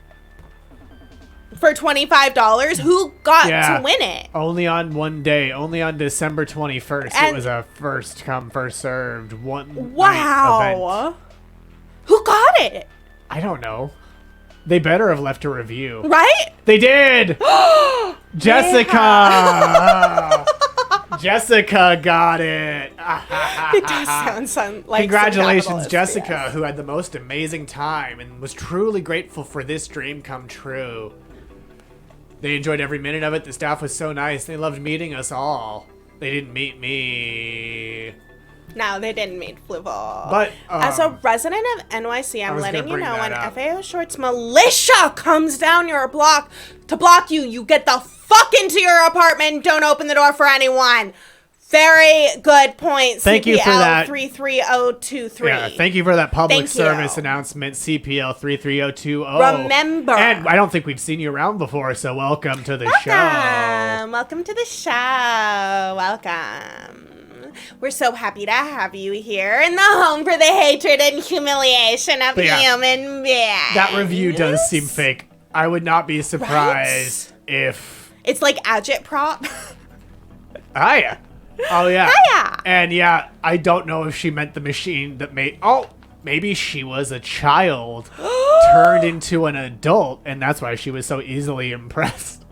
Speaker 3: For $25? Who got
Speaker 2: Yeah.
Speaker 3: to win it?
Speaker 2: Only on one day, only on December 21st. It
Speaker 3: And-
Speaker 2: was a first come, first served one night event.
Speaker 3: Wow. Who got it?
Speaker 2: I don't know. They better have left a review.
Speaker 3: Right?
Speaker 2: They did! Jessica! Jessica got it!
Speaker 3: It does sound like
Speaker 2: Congratulations,
Speaker 3: some capitalist
Speaker 2: Jessica,
Speaker 3: BS.
Speaker 2: who had the most amazing time and was truly grateful for this dream come true. They enjoyed every minute of it. The staff was so nice. They loved meeting us all. They didn't meet me.
Speaker 3: No, they didn't meet Fluval.
Speaker 2: But,
Speaker 3: as a resident of NYC,
Speaker 2: I
Speaker 3: I'm
Speaker 2: was
Speaker 3: letting
Speaker 2: gonna
Speaker 3: you
Speaker 2: bring
Speaker 3: know when
Speaker 2: that up.
Speaker 3: FAO Shorts militia comes down your block to block you, you get the fuck into your apartment and don't open the door for anyone. Very good point.
Speaker 2: Thank you for that.
Speaker 3: 33023.
Speaker 2: Yeah, thank you for that public
Speaker 3: Thank
Speaker 2: service
Speaker 3: you.
Speaker 2: announcement, CPL 33020.
Speaker 3: Remember.
Speaker 2: And I don't think we've seen you around before, so welcome to the show.
Speaker 3: Welcome to the show. Welcome. We're so happy to have you here in the home for the hatred and humiliation of
Speaker 2: But yeah,
Speaker 3: human beings.
Speaker 2: That review does seem fake. I would not be surprised if...
Speaker 3: It's like agitprop.
Speaker 2: Hiya. Oh, yeah.
Speaker 3: Hiya.
Speaker 2: And yeah, I don't know if she meant the machine that made... Oh, maybe she was a child turned into an adult, and that's why she was so easily impressed.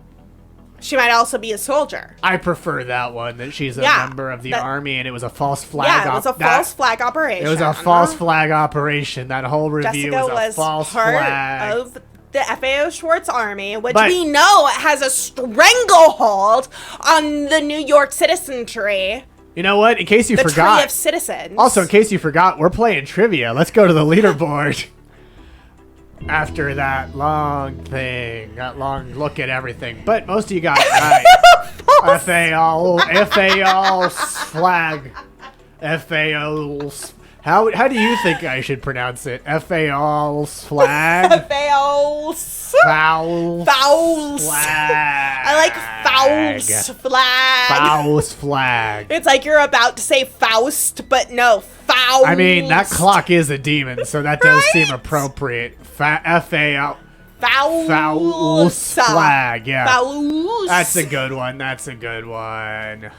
Speaker 3: She might also be a soldier.
Speaker 2: I prefer that one, that she's a
Speaker 3: Yeah,
Speaker 2: member of the
Speaker 3: that-
Speaker 2: army, and it was a false flag.
Speaker 3: Yeah, it was a false flag operation.
Speaker 2: It was a false flag operation. That whole review
Speaker 3: Jessica
Speaker 2: was a
Speaker 3: was
Speaker 2: false
Speaker 3: part
Speaker 2: flag.
Speaker 3: of the FAO Schwartz Army, which
Speaker 2: But-
Speaker 3: we know has a stranglehold on the New York citizenry.
Speaker 2: You know what? In case you
Speaker 3: The tree
Speaker 2: forgot.
Speaker 3: of citizens.
Speaker 2: Also, in case you forgot, we're playing trivia. Let's go to the leaderboard. After that long thing, that long look at everything. But most of you got it right. FAO flag. FAO. How do you think I should pronounce it? FAO flag?
Speaker 3: Fouls.
Speaker 2: Foul
Speaker 3: Fouls.
Speaker 2: flag.
Speaker 3: I like Fouls flag.
Speaker 2: Fouls flag.
Speaker 3: It's like you're about to say Faust, but no, Fouls.
Speaker 2: I mean, that clock is a demon, so that does seem
Speaker 3: Right?
Speaker 2: appropriate. FAO.
Speaker 3: Fouls.
Speaker 2: Fouls flag, yeah.
Speaker 3: Fouls.
Speaker 2: That's a good one. That's a good one.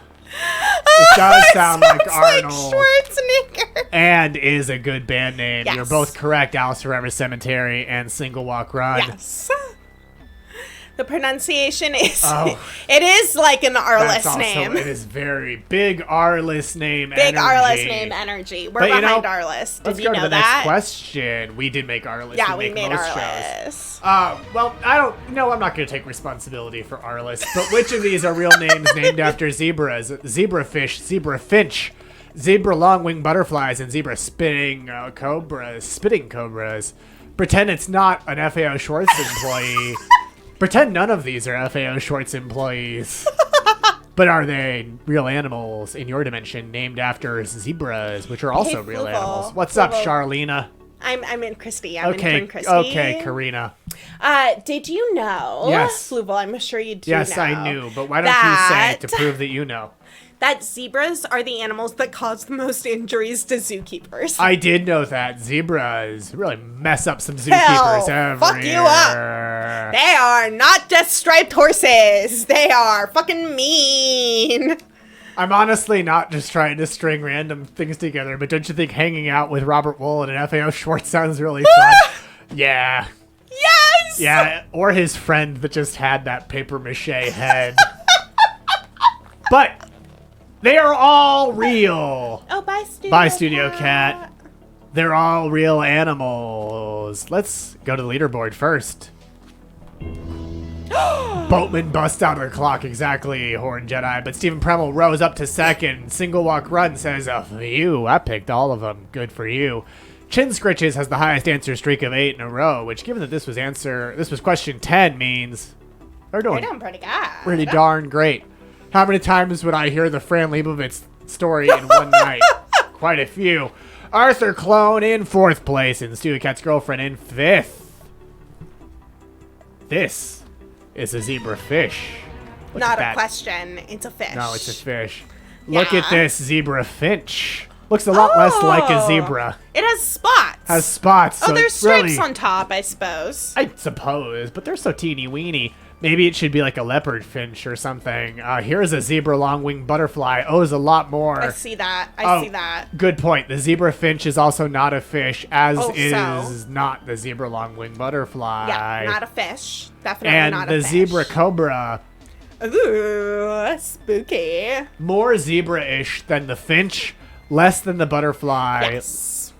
Speaker 2: It does sound like Arnold.
Speaker 3: Schwarzenegger.
Speaker 2: And is a good band name.
Speaker 3: Yes.
Speaker 2: You're both correct. Alice Forever Cemetery and Single Walk Run.
Speaker 3: Yes. The pronunciation is,
Speaker 2: Oh.
Speaker 3: it is like an
Speaker 2: That's
Speaker 3: R-list
Speaker 2: also,
Speaker 3: name.
Speaker 2: it is very big R-list name
Speaker 3: Big
Speaker 2: energy.
Speaker 3: R-list name energy. We're
Speaker 2: But, you
Speaker 3: behind
Speaker 2: know,
Speaker 3: R-list. Did
Speaker 2: Let's
Speaker 3: you
Speaker 2: go
Speaker 3: know
Speaker 2: to the
Speaker 3: that?
Speaker 2: next question. We did make R-list.
Speaker 3: Yeah, we made
Speaker 2: most
Speaker 3: R-list.
Speaker 2: shows. Well, I don't. No, I'm not going to take responsibility for R-list. But which of these are real names named after zebras? Zebrafish, zebra finch, zebra long-winged butterflies, and zebra spitting cobras. Pretend it's not an FAO Schwartz employee. Pretend none of these are FAO Schwartz employees. But are they real animals in your dimension named after zebras, which are also real
Speaker 3: Fluval.
Speaker 2: animals? What's up,
Speaker 3: Fluval.
Speaker 2: Charlena?
Speaker 3: I'm in Christy. I'm in
Speaker 2: Okay,
Speaker 3: Twin Christy.
Speaker 2: okay, Karina.
Speaker 3: Did you know?
Speaker 2: Yes.
Speaker 3: Fluval, I'm sure you do
Speaker 2: Yes,
Speaker 3: know.
Speaker 2: I knew, but why don't you say it to
Speaker 3: that-
Speaker 2: prove that you know?
Speaker 3: That zebras are the animals that cause the most injuries to zookeepers.
Speaker 2: I did know that zebras really mess up some zookeepers every
Speaker 3: fuck you up.
Speaker 2: year.
Speaker 3: They are not just striped horses. They are fucking mean.
Speaker 2: I'm honestly not just trying to string random things together, but don't you think hanging out with Robert Wool and an FAO Schwartz sounds really fun? Yeah.
Speaker 3: Yes.
Speaker 2: Yeah, or his friend that just had that paper mache head. But they are all real.
Speaker 3: Oh, bye, Studio
Speaker 2: Bye, Studio Cat. They're all real animals. Let's go to the leaderboard first. Boatman busts out of the clock, exactly, Horn Jedi. But Stephen Premel rose up to second. Single Walk Run says, you, I picked all of them. Good for you. Chin Scritches has the highest answer streak of 8 in a row, which, given that this was question 10, means they're
Speaker 3: You're
Speaker 2: doing
Speaker 3: doing pretty good.
Speaker 2: pretty darn great. How many times would I hear the Fran Lebowitz story in one night? Quite a few. Arthur Clone in 4th place and Studio Cat's girlfriend in 5th. This is a zebra fish. Look
Speaker 3: Not
Speaker 2: at
Speaker 3: a
Speaker 2: that.
Speaker 3: question. It's a fish.
Speaker 2: No, it's a fish. Look at
Speaker 3: Yeah.
Speaker 2: this zebra finch. Looks a lot less like a
Speaker 3: Oh.
Speaker 2: zebra.
Speaker 3: It has spots.
Speaker 2: Has spots.
Speaker 3: Oh,
Speaker 2: so
Speaker 3: there's
Speaker 2: it's
Speaker 3: stripes
Speaker 2: really,
Speaker 3: on top, I suppose.
Speaker 2: I suppose, but they're so teeny weeny. Maybe it should be like a leopard finch or something. Here's a zebra long-winged butterfly. Owes a lot more.
Speaker 3: I see that. I
Speaker 2: Oh,
Speaker 3: see that.
Speaker 2: Good point. The zebra finch is also not a fish, as
Speaker 3: Oh,
Speaker 2: is
Speaker 3: so?
Speaker 2: not the zebra long-winged butterfly.
Speaker 3: Yeah, not a fish. Definitely
Speaker 2: and
Speaker 3: not
Speaker 2: the
Speaker 3: a fish.
Speaker 2: zebra cobra,
Speaker 3: Ooh, spooky.
Speaker 2: more zebra-ish than the finch, less than the butterfly.
Speaker 3: Yes.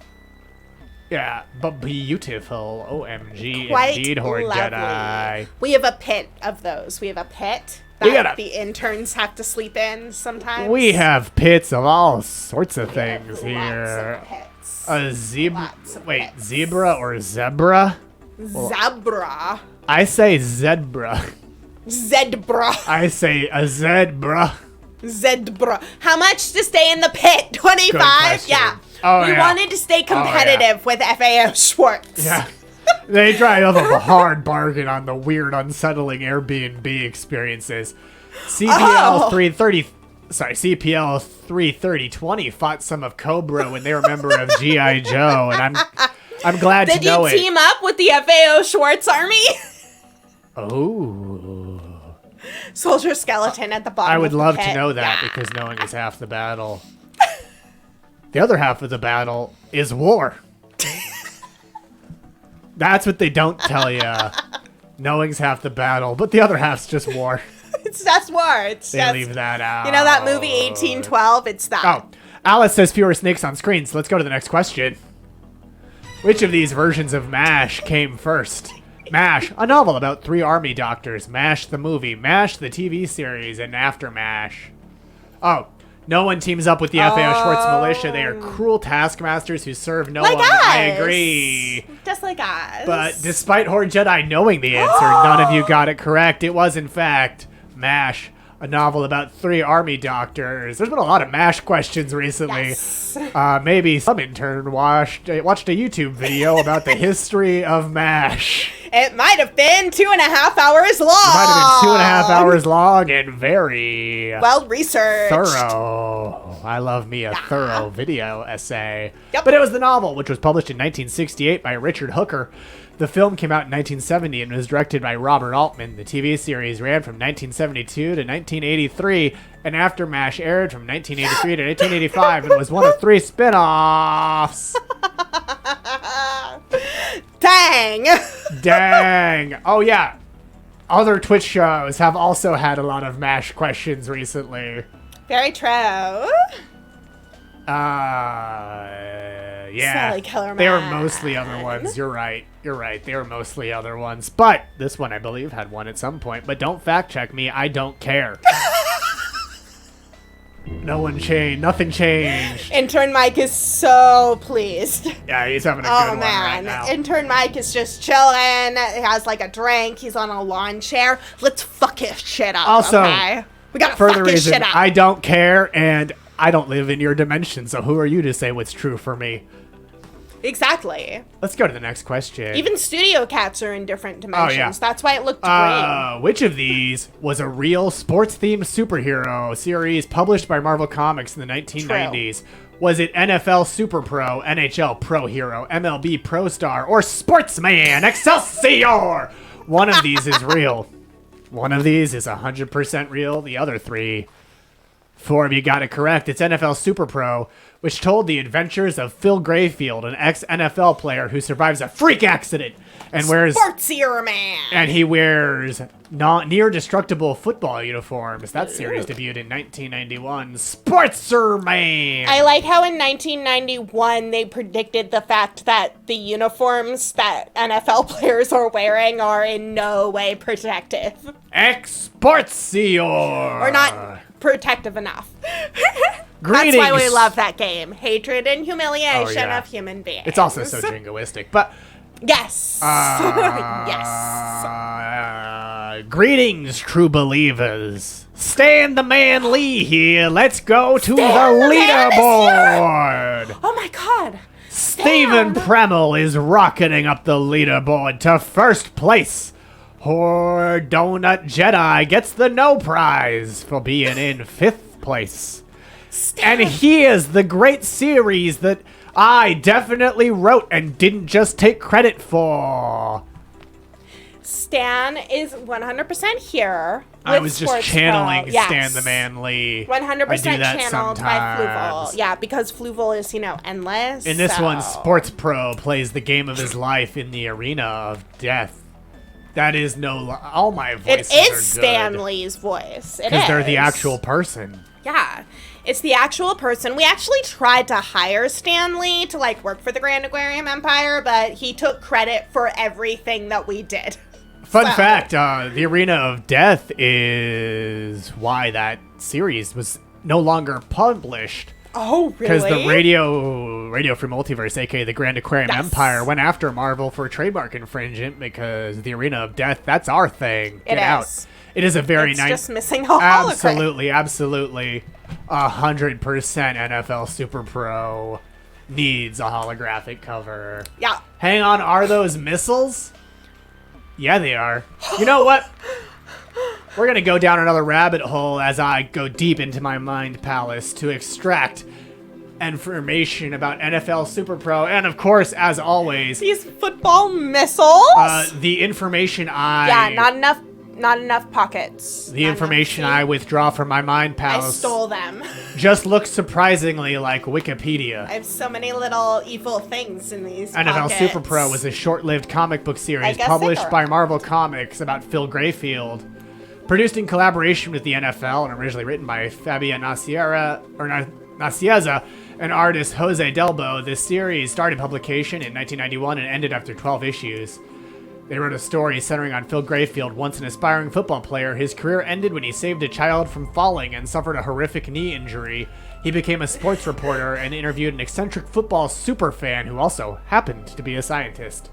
Speaker 2: Yeah, but beautiful. OMG,
Speaker 3: Quite
Speaker 2: indeed, Horn
Speaker 3: lovely.
Speaker 2: Jedi.
Speaker 3: We have a pit of those. We have a pit
Speaker 2: We
Speaker 3: that
Speaker 2: got a-
Speaker 3: the interns have to sleep in sometimes.
Speaker 2: We have pits of all sorts of
Speaker 3: We have
Speaker 2: things
Speaker 3: lots
Speaker 2: here.
Speaker 3: of pits.
Speaker 2: A zebra.
Speaker 3: Lots of
Speaker 2: Wait,
Speaker 3: pits.
Speaker 2: zebra or zebra?
Speaker 3: Zebra.
Speaker 2: I say zebra.
Speaker 3: Zebra.
Speaker 2: I say a zebra.
Speaker 3: Zebra. How much to stay in the pit? 25?
Speaker 2: question.
Speaker 3: Yeah.
Speaker 2: Oh,
Speaker 3: we
Speaker 2: yeah.
Speaker 3: wanted to stay competitive with FAO Schwartz.
Speaker 2: Yeah. They tried up a hard bargain on the weird, unsettling Airbnb experiences. CPL
Speaker 3: Oh.
Speaker 2: 330. Sorry, CPL 33020 fought some of Cobra when they were a member of G.I. Joe, and I'm glad
Speaker 3: Did
Speaker 2: to know
Speaker 3: you
Speaker 2: it.
Speaker 3: team up with the FAO Schwartz Army?
Speaker 2: Oh.
Speaker 3: Soldier skeleton at the bottom.
Speaker 2: I would
Speaker 3: of the
Speaker 2: love to
Speaker 3: pit.
Speaker 2: know that
Speaker 3: Yeah.
Speaker 2: because knowing is half the battle. The other half of the battle is war. That's what they don't tell you. Knowing's half the battle, but the other half's just war.
Speaker 3: It's just war. It's
Speaker 2: They
Speaker 3: just,
Speaker 2: leave that out.
Speaker 3: you know that movie 1812? It's that.
Speaker 2: Oh, Alice says fewer snakes on screen, so let's go to the next question. Which of these versions of MASH came first? MASH, a novel about 3 army doctors. MASH, the movie. MASH, the TV series. And After MASH. Oh, no one teams up with the FAO Schwartz militia. They are cruel taskmasters who serve no
Speaker 3: Like
Speaker 2: one.
Speaker 3: us.
Speaker 2: I agree.
Speaker 3: Just like us.
Speaker 2: But despite Horde Jedi knowing the answer, none of you got it correct. It was, in fact, MASH, a novel about 3 army doctors. There's been a lot of MASH questions recently.
Speaker 3: Yes.
Speaker 2: Maybe some intern watched a YouTube video about the history of MASH.
Speaker 3: It might have been 2.5 hours long.
Speaker 2: It might have been 2.5 hours long and very
Speaker 3: Well researched.
Speaker 2: thorough. I love me a thorough video essay.
Speaker 3: Yep.
Speaker 2: But it was the novel, which was published in 1968 by Richard Hooker. The film came out in 1970 and was directed by Robert Altman. The TV series ran from 1972 to 1983, and After MASH aired from 1983 to 1985 and was one of 3 spin-offs.
Speaker 3: Dang!
Speaker 2: Dang. Oh, yeah. Other Twitch shows have also had a lot of MASH questions recently.
Speaker 3: Very true.
Speaker 2: Yeah.
Speaker 3: Sally Kellerman.
Speaker 2: They were mostly other ones. You're right. They were mostly other ones. But this one, I believe, had one at some point. But don't fact check me. I don't care. Nothing changed.
Speaker 3: Intern Mike is so pleased.
Speaker 2: Yeah, he's having a good one
Speaker 3: man.
Speaker 2: right now.
Speaker 3: Intern Mike is just chilling. He has like a drink. He's on a lawn chair. Let's fuck his shit up.
Speaker 2: Also,
Speaker 3: okay? We gotta
Speaker 2: for
Speaker 3: fuck
Speaker 2: the
Speaker 3: his
Speaker 2: reason
Speaker 3: shit up.
Speaker 2: I don't care, and I don't live in your dimension, so who are you to say what's true for me?
Speaker 3: Exactly.
Speaker 2: Let's go to the next question.
Speaker 3: Even studio cats are in different dimensions.
Speaker 2: Oh, yeah.
Speaker 3: That's why it looked green.
Speaker 2: Which of these was a real sports-themed superhero series published by Marvel Comics in the 1990s? True. Was it NFL Super Pro, NHL Pro Hero, MLB Pro Star, or Sportsman Excelsior? One of these is real. One of these is 100% real. The other 4 of you got it correct. It's NFL Super Pro, which told the adventures of Phil Grayfield, an ex-NFL player who survives a freak accident and wears
Speaker 3: Sportsier man.
Speaker 2: And he wears near-destructible football uniforms. That series debuted in 1991. Sportser man.
Speaker 3: I like how in 1991 they predicted the fact that the uniforms that NFL players are wearing are in no way protective.
Speaker 2: Exportsior.
Speaker 3: Or not protective enough.
Speaker 2: Greetings.
Speaker 3: That's why we love that game. Hatred and humiliation of human beings.
Speaker 2: It's also so jingoistic, but...
Speaker 3: Yes. Yes.
Speaker 2: Greetings, true believers. Stan the Man Lee here. Let's go to the leaderboard.
Speaker 3: Oh my god.
Speaker 2: Stephen Premmel is rocketing up the leaderboard to first place. Or Donut Jedi gets the no prize for being in 5th place. And here's the great series that I definitely wrote and didn't just take credit for.
Speaker 3: Stan is 100% here.
Speaker 2: I was just channeling
Speaker 3: Yes.
Speaker 2: Stan the Man Lee.
Speaker 3: 100% channeled by
Speaker 2: sometimes.
Speaker 3: Fluval. Yeah, because Fluval is, endless.
Speaker 2: In this one, Sports Pro plays the game of his life in the arena of death. That is all my voices
Speaker 3: It
Speaker 2: are
Speaker 3: is Stan
Speaker 2: good.
Speaker 3: Lee's voice.
Speaker 2: Because they're the actual person.
Speaker 3: Yeah. It's the actual person. We actually tried to hire Stan Lee to, work for the Grand Aquarium Empire, but he took credit for everything that we did.
Speaker 2: Fun fact, the Arena of Death is why that series was no longer published.
Speaker 3: Oh, really?
Speaker 2: Because the Radio Free Multiverse, aka the Grand Aquarium Empire, went after Marvel for trademark infringement because the Arena of Death, that's our thing. Get out. It is a very nice...
Speaker 3: It's just missing a hologram.
Speaker 2: Absolutely. 100% NFL Super Pro needs a holographic cover.
Speaker 3: Yeah.
Speaker 2: Hang on, are those missiles? Yeah, they are. You know what? We're going to go down another rabbit hole as I go deep into my mind palace to extract information about NFL Super Pro. And of course, as always...
Speaker 3: These football missiles?
Speaker 2: The information
Speaker 3: Yeah, not enough pockets.
Speaker 2: The information I withdraw from my mind palace...
Speaker 3: I stole them.
Speaker 2: Just looks surprisingly like Wikipedia.
Speaker 3: I have so many little evil things in these
Speaker 2: NFL
Speaker 3: pockets.
Speaker 2: Super Pro was a short-lived comic book series published by Marvel Comics about Phil Grayfield. Produced in collaboration with the NFL and originally written by Fabian Nocieza and artist Jose Delbo, this series started publication in 1991 and ended after 12 issues. They wrote a story centering on Phil Grayfield, once an aspiring football player. His career ended when he saved a child from falling and suffered a horrific knee injury. He became a sports reporter and interviewed an eccentric football superfan who also happened to be a scientist.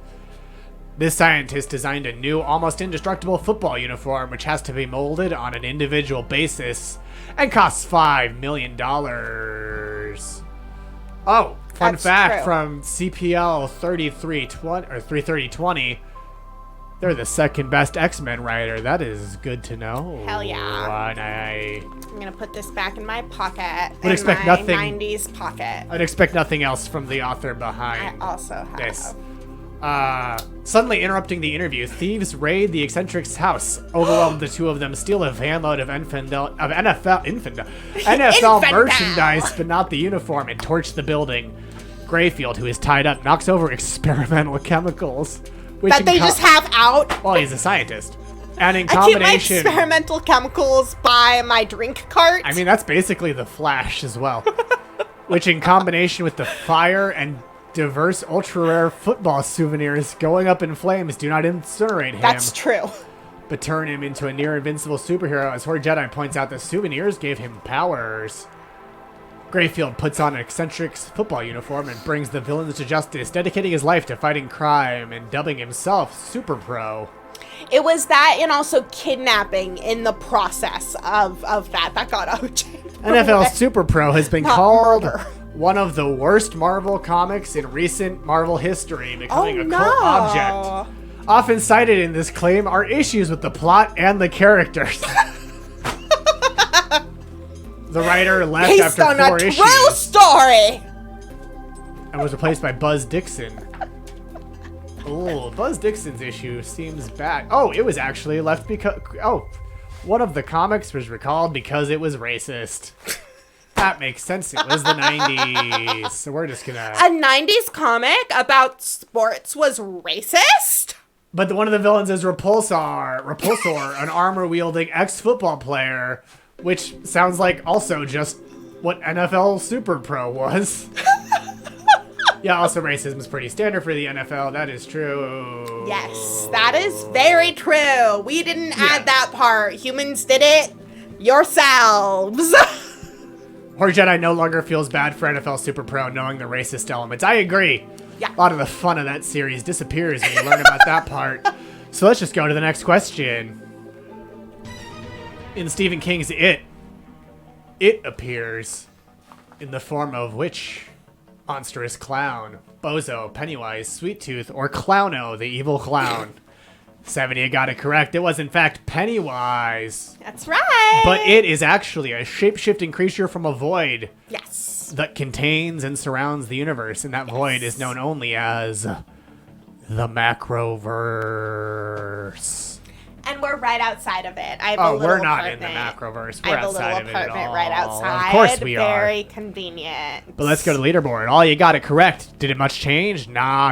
Speaker 2: This scientist designed a new, almost indestructible football uniform which has to be molded on an individual basis and costs $5 million. Oh, fun fact from CPL 33020. They're the second best X-Men writer. That is good to know.
Speaker 3: Hell yeah.
Speaker 2: And
Speaker 3: I'm going to put this back in my pocket.
Speaker 2: Would expect nothing.
Speaker 3: 90s pocket.
Speaker 2: I'd expect nothing else from the author behind
Speaker 3: I also have.
Speaker 2: this. Suddenly interrupting the interview, thieves raid the eccentric's house, overwhelm the two of them, steal a van load of NFL merchandise, but not the uniform, and torch the building. Grayfield, who is tied up, knocks over experimental chemicals. Which
Speaker 3: That they just have out.
Speaker 2: Well, he's a scientist. And in
Speaker 3: I keep my
Speaker 2: combination...
Speaker 3: experimental chemicals by my drink cart.
Speaker 2: I mean, that's basically the Flash as well. Which in combination with the fire and diverse ultra-rare football souvenirs going up in flames do not incinerate him.
Speaker 3: That's true.
Speaker 2: But turn him into a near-invincible superhero, as Horde Jedi points out the souvenirs gave him powers. Grayfield puts on an eccentric's football uniform and brings the villains to justice, dedicating his life to fighting crime and dubbing himself Super Pro.
Speaker 3: It was that and also kidnapping in the process of that got OJ.
Speaker 2: NFL Super Pro has been
Speaker 3: Not
Speaker 2: called
Speaker 3: murder.
Speaker 2: one of the worst Marvel comics in recent Marvel history, becoming a cult
Speaker 3: no.
Speaker 2: object. Often cited in this claim are issues with the plot and the characters. The writer left
Speaker 3: Based
Speaker 2: after
Speaker 3: on
Speaker 2: 4
Speaker 3: a true
Speaker 2: issues
Speaker 3: story.
Speaker 2: and was replaced by Buzz Dixon. Oh, Buzz Dixon's issue seems bad. Oh, it was actually left because... Oh, one of the comics was recalled because it was racist. That makes sense. It was the 90s. So we're just gonna...
Speaker 3: A 90s comic about sports was racist?
Speaker 2: But one of the villains is Repulsor, an armor-wielding ex-football player, which sounds like also just what NFL Super Pro was. Yeah, also racism is pretty standard for the NFL. That is true.
Speaker 3: Yes, that is very true. We didn't add that part. Humans did it yourselves.
Speaker 2: Horde Jedi no longer feels bad for NFL Super Pro knowing the racist elements. I agree.
Speaker 3: Yeah.
Speaker 2: A lot of the fun of that series disappears when you learn about that part. So let's just go to the next question. In Stephen King's It appears in the form of which monstrous clown? Bozo, Pennywise, Sweet Tooth, or Clowno, the evil clown? 70 got it correct. It was in fact Pennywise.
Speaker 3: That's right.
Speaker 2: But it is actually a shape-shifting creature from a void.
Speaker 3: Yes.
Speaker 2: That contains and surrounds the universe, and that void is known only as the Macroverse.
Speaker 3: And we're right outside of it. I have a little
Speaker 2: we're not
Speaker 3: apartment.
Speaker 2: in the Macroverse.
Speaker 3: I
Speaker 2: We're
Speaker 3: have a
Speaker 2: outside
Speaker 3: little
Speaker 2: of it at
Speaker 3: apartment
Speaker 2: all.
Speaker 3: right outside.
Speaker 2: Of course we are.
Speaker 3: Very convenient.
Speaker 2: But let's go to the leaderboard. All you got it correct. Did it much change? Nah,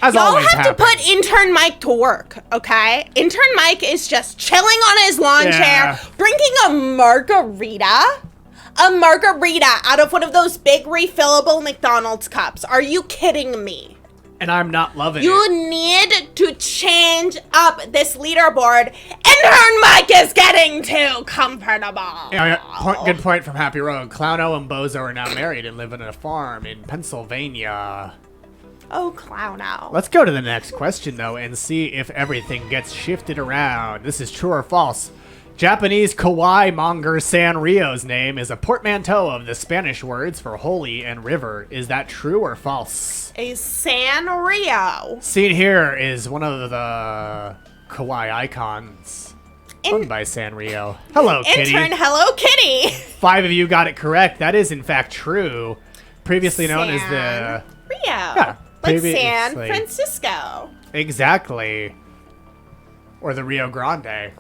Speaker 2: as
Speaker 3: Y'all
Speaker 2: always
Speaker 3: have to put intern Mike to work, okay? Intern Mike is just chilling on his lawn
Speaker 2: Yeah.
Speaker 3: chair, drinking a margarita out of one of those big refillable McDonald's cups. Are you kidding me?
Speaker 2: And I'm not loving
Speaker 3: You
Speaker 2: it.
Speaker 3: need to change up this leaderboard. Intern Mike is getting too comfortable.
Speaker 2: Good point from Happy Road. Clowno and Bozo are now married and live on a farm in Pennsylvania.
Speaker 3: Oh, clown out.
Speaker 2: Let's go to the next question, though, and see if everything gets shifted around. This is true or false. Japanese kawaii monger Sanrio's name is a portmanteau of the Spanish words for holy and river. Is that true or false?
Speaker 3: A Sanrio.
Speaker 2: Seen here is one of the kawaii icons owned by Sanrio. Hello, Kitty.
Speaker 3: Intern Hello Kitty.
Speaker 2: 5 of you got it correct. That is, in fact, true. Previously known as the...
Speaker 3: Rio.
Speaker 2: Yeah.
Speaker 3: Like
Speaker 2: previously-
Speaker 3: San Francisco.
Speaker 2: Exactly. Or the Rio Grande.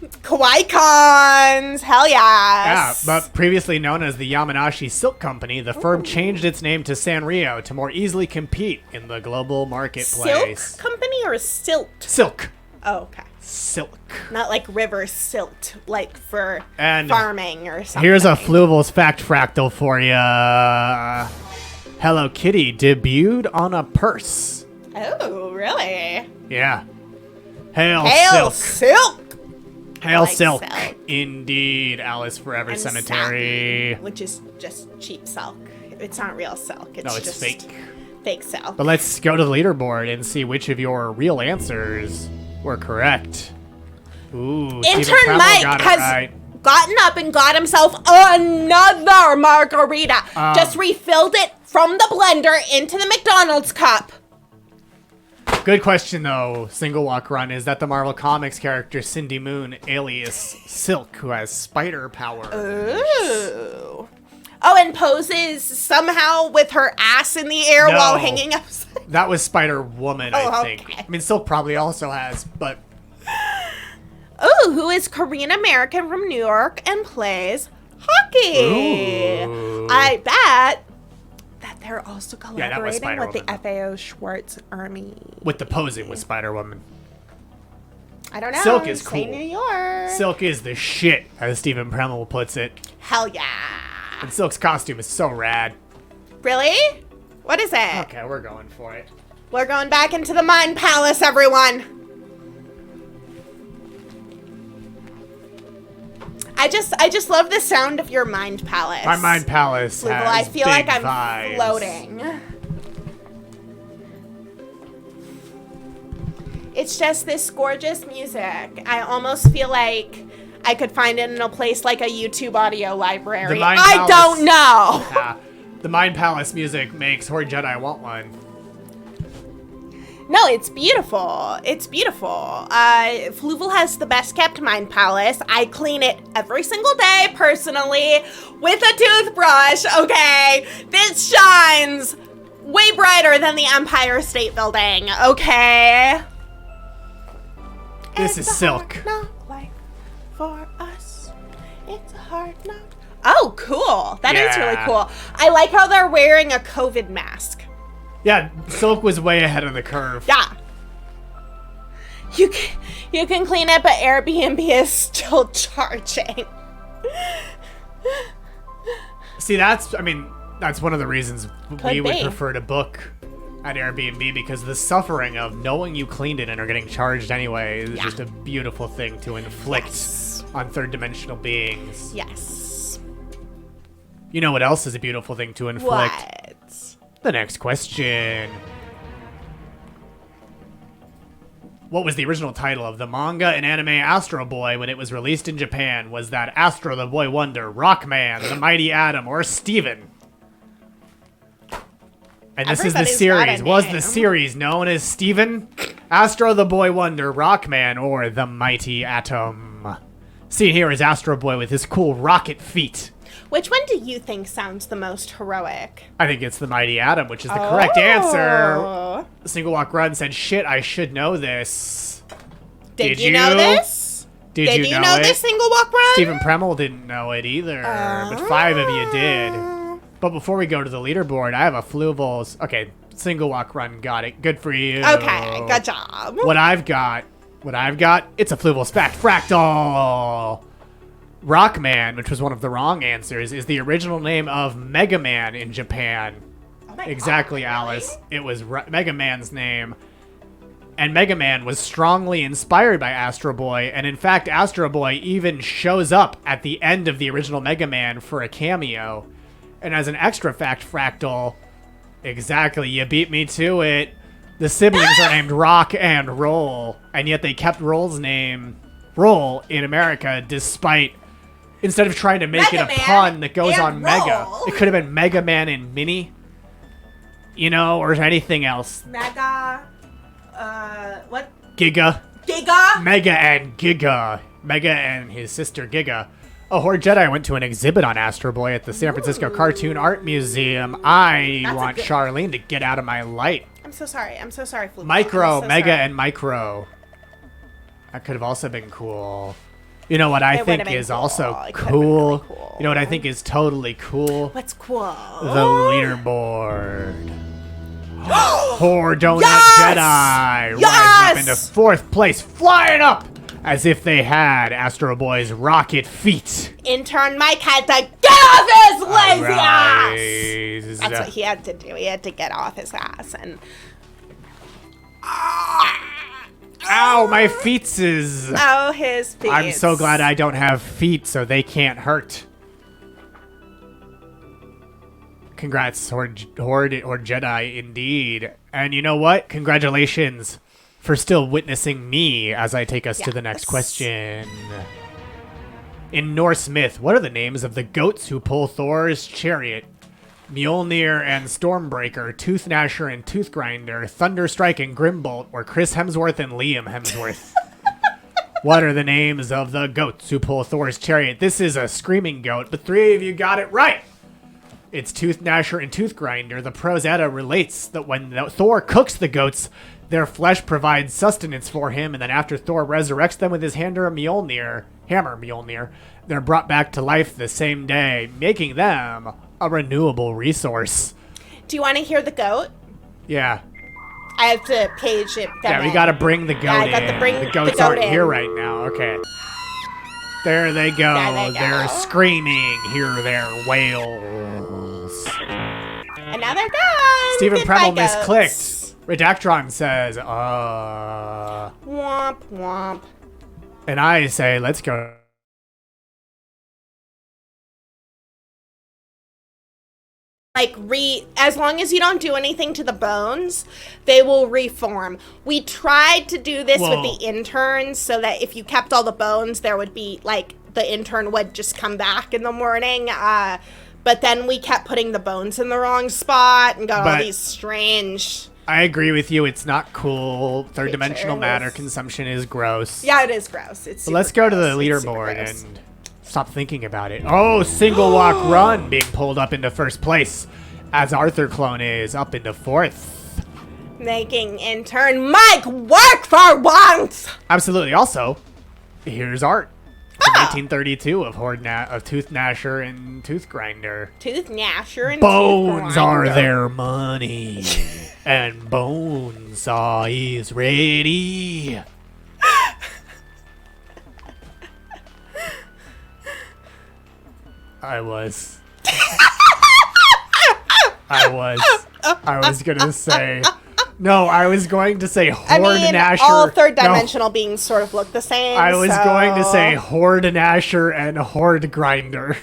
Speaker 3: Kawaii Cons. Hell
Speaker 2: Yeah,
Speaker 3: yes.
Speaker 2: but previously known as the Yamanashi Silk Company, the firm changed its name to Sanrio to more easily compete in the global marketplace.
Speaker 3: Silk Company or Silt?
Speaker 2: Silk.
Speaker 3: Oh, okay.
Speaker 2: Silk.
Speaker 3: Not like river silt, like for
Speaker 2: And
Speaker 3: farming or something.
Speaker 2: Here's a Fluval's fact fractal for you. Hello Kitty debuted on a purse.
Speaker 3: Oh, really?
Speaker 2: Yeah. Hail
Speaker 3: Hail
Speaker 2: Silk.
Speaker 3: Silk.
Speaker 2: Hail
Speaker 3: like
Speaker 2: Silk.
Speaker 3: silk.
Speaker 2: Indeed, Alice Forever
Speaker 3: And
Speaker 2: Cemetery.
Speaker 3: satin, which is just cheap silk. It's not real silk. It's
Speaker 2: No, it's
Speaker 3: just
Speaker 2: fake.
Speaker 3: Fake silk.
Speaker 2: But let's go to the leaderboard and see which of your real answers were correct. Ooh, Stephen
Speaker 3: Intern
Speaker 2: Kreml
Speaker 3: Mike
Speaker 2: got it
Speaker 3: has
Speaker 2: right.
Speaker 3: gotten up and got himself another margarita. Just refilled it from the blender into the McDonald's cup.
Speaker 2: Good question, though, Single Walk Run. Is that the Marvel Comics character Cindy Moon, alias Silk, who has spider powers?
Speaker 3: Ooh. Oh, and poses somehow with her ass in the air
Speaker 2: No.
Speaker 3: while hanging upside.
Speaker 2: That was Spider-Woman, I think.
Speaker 3: Okay.
Speaker 2: I mean, Silk probably also has, but...
Speaker 3: Oh, who is Korean American from New York and plays hockey?
Speaker 2: Ooh.
Speaker 3: I bet that they're also
Speaker 2: Yeah, that was
Speaker 3: collaborating with the
Speaker 2: Spider-Woman.
Speaker 3: FAO Schwartz Army.
Speaker 2: With the posing with Spider-Woman.
Speaker 3: I don't know.
Speaker 2: Silk is
Speaker 3: Say
Speaker 2: cool.
Speaker 3: New York.
Speaker 2: Silk is the shit, as Stephen Premmel puts it.
Speaker 3: Hell yeah.
Speaker 2: And Silk's costume is so rad.
Speaker 3: Really? What is it?
Speaker 2: Okay, we're going for it.
Speaker 3: We're going back into the Mind Palace, everyone. I just love the sound of your Mind Palace.
Speaker 2: My Mind Palace
Speaker 3: Fluval,
Speaker 2: has
Speaker 3: I feel
Speaker 2: big
Speaker 3: like I'm
Speaker 2: vibes.
Speaker 3: floating. It's just this gorgeous music. I almost feel like I could find it in a place like a YouTube audio library.
Speaker 2: The Mind
Speaker 3: I
Speaker 2: Palace-
Speaker 3: don't know.
Speaker 2: The Mind Palace music makes Horde Jedi want one.
Speaker 3: No, it's beautiful. It's beautiful. Fluval has the best kept Mind Palace. I clean it every single day, personally, with a toothbrush, okay? This shines way brighter than the Empire State Building, okay?
Speaker 2: This
Speaker 3: It's
Speaker 2: is
Speaker 3: a
Speaker 2: Silk.
Speaker 3: hard knock life for us. It's a hard knock. Oh, cool. That is really
Speaker 2: Yeah.
Speaker 3: cool. I like how they're wearing a COVID mask.
Speaker 2: Yeah, Silk was way ahead of the curve.
Speaker 3: Yeah. You can clean it, but Airbnb is still charging.
Speaker 2: See, that's one of the reasons we
Speaker 3: Could
Speaker 2: would
Speaker 3: be.
Speaker 2: prefer to book at Airbnb, because the suffering of knowing you cleaned it and are getting charged anyway is
Speaker 3: Yeah.
Speaker 2: just a beautiful thing to inflict
Speaker 3: Yes.
Speaker 2: on third-dimensional beings.
Speaker 3: Yes.
Speaker 2: You know what else is a beautiful thing to inflict?
Speaker 3: What?
Speaker 2: The next question. What was the original title of the manga and anime Astro Boy when it was released in Japan? Was that Astro the Boy Wonder, Rockman, the Mighty Atom, or Steven? And this is the
Speaker 3: Everybody's got a
Speaker 2: series. Was
Speaker 3: name.
Speaker 2: the series known as Steven, Astro the Boy Wonder, Rockman, or the Mighty Atom? Seen here is Astro Boy with his cool rocket feet.
Speaker 3: Which one do you think sounds the most heroic?
Speaker 2: I think it's the Mighty Atom, which is the correct answer.
Speaker 3: Oh.
Speaker 2: Single Walk Run said, shit, I should know this.
Speaker 3: Did you know this?
Speaker 2: Did you
Speaker 3: know
Speaker 2: it?
Speaker 3: this Single Walk Run?
Speaker 2: Stephen Premmel didn't know it either, but 5 of you did. But before we go to the leaderboard, I have a Fluval's. Okay, Single Walk Run got it. Good for you.
Speaker 3: Okay, good job.
Speaker 2: What I've got, it's a Fluval's Fact Fractal. Rockman, which was one of the wrong answers, is the original name of Mega Man in Japan.
Speaker 3: Oh my
Speaker 2: Exactly,
Speaker 3: God,
Speaker 2: Alice.
Speaker 3: really?
Speaker 2: It was Mega Man's name. And Mega Man was strongly inspired by Astro Boy, and in fact, Astro Boy even shows up at the end of the original Mega Man for a cameo. And as an extra fact, Fractal, exactly, you beat me to it. The siblings are named Rock and Roll, and yet they kept Roll's name Roll in America, despite, instead of trying to make
Speaker 3: Mega
Speaker 2: it a
Speaker 3: Man
Speaker 2: pun that goes
Speaker 3: and
Speaker 2: on Mega,
Speaker 3: Roll.
Speaker 2: it could have been Mega Man and Mini, you know, or anything else.
Speaker 3: Mega. What?
Speaker 2: Giga.
Speaker 3: Giga?
Speaker 2: Mega and Giga. Mega and his sister Giga. Oh, Horde Jedi went to an exhibit on Astro Boy at the San Francisco Cartoon Art Museum. I
Speaker 3: That's a
Speaker 2: want
Speaker 3: good-
Speaker 2: Charlene to get out of my light.
Speaker 3: I'm so sorry. Fluval.
Speaker 2: Micro,
Speaker 3: I'm so
Speaker 2: Mega,
Speaker 3: sorry.
Speaker 2: and Micro. That could have also been cool. You know what I
Speaker 3: It
Speaker 2: think
Speaker 3: would've been
Speaker 2: is
Speaker 3: cool.
Speaker 2: also
Speaker 3: It could've been
Speaker 2: cool?
Speaker 3: really cool.
Speaker 2: You know what I think is totally cool?
Speaker 3: What's cool?
Speaker 2: The leaderboard. Horde Donut
Speaker 3: Yes!
Speaker 2: Jedi rising
Speaker 3: Yes!
Speaker 2: up into 4th place, flying up as if they had Astro Boy's rocket feet.
Speaker 3: Intern Mike had to get off his lazy ass.
Speaker 2: Rise.
Speaker 3: That's what he had to do. He had to get off his ass and.
Speaker 2: Ow, my feetses.
Speaker 3: Oh, his feet.
Speaker 2: I'm so glad I don't have feet so they can't hurt. Congrats, Horde or Jedi, indeed. And you know what? Congratulations for still witnessing me as I take us to the next
Speaker 3: Yes.
Speaker 2: question. In Norse myth, what are the names of the goats who pull Thor's chariot? Mjolnir and Stormbreaker, Toothnasher and Toothgrinder, Thunderstrike and Grimbolt, or Chris Hemsworth and Liam Hemsworth? What are the names of the goats who pull Thor's chariot? This is a screaming goat, but 3 of you got it right. It's Tooth Gnasher and Tooth Grinder. The Prose Edda relates that when Thor cooks the goats, their flesh provides sustenance for him, and then after Thor resurrects them with his hammer Mjolnir, they're brought back to life the same day, making them a renewable resource.
Speaker 3: Do you want to hear the goat?
Speaker 2: Yeah.
Speaker 3: I have to page it.
Speaker 2: Yeah, we gotta bring the goat
Speaker 3: I got
Speaker 2: in.
Speaker 3: to bring
Speaker 2: The goats
Speaker 3: the goat
Speaker 2: aren't
Speaker 3: in.
Speaker 2: here right now. Okay. There they go.
Speaker 3: There they go.
Speaker 2: They're screaming. Hear their wails.
Speaker 3: Another goat.
Speaker 2: Stephen
Speaker 3: Goodbye,
Speaker 2: Preble
Speaker 3: goats.
Speaker 2: misclicked. Redactron says,
Speaker 3: Womp womp.
Speaker 2: And I say, let's go.
Speaker 3: As long as you don't do anything to the bones, they will reform. We tried to do this with the interns so that if you kept all the bones, there would be, the intern would just come back in the morning. But then we kept putting the bones in the wrong spot and got all these strange...
Speaker 2: I agree with you. It's not cool. Third dimensional
Speaker 3: Pictures.
Speaker 2: matter consumption is gross.
Speaker 3: Yeah, it is gross. It's
Speaker 2: But let's go to the leaderboard and stop thinking about it. Oh, single walk run being pulled up into first place as Arthur Clone is up into fourth.
Speaker 3: Making intern Mike work for once!
Speaker 2: Absolutely. Also, here's art from 1832 of Tooth Gnasher and Tooth Grinder.
Speaker 3: Tooth Gnasher and
Speaker 2: Bones
Speaker 3: Tooth
Speaker 2: are
Speaker 3: Grinder.
Speaker 2: their money, and Bonesaw is ready. I was gonna say. No, I was going to say Horde Gnasher.
Speaker 3: all third dimensional beings sort of look the same.
Speaker 2: I was going to say Horde Gnasher and Horde Grinder.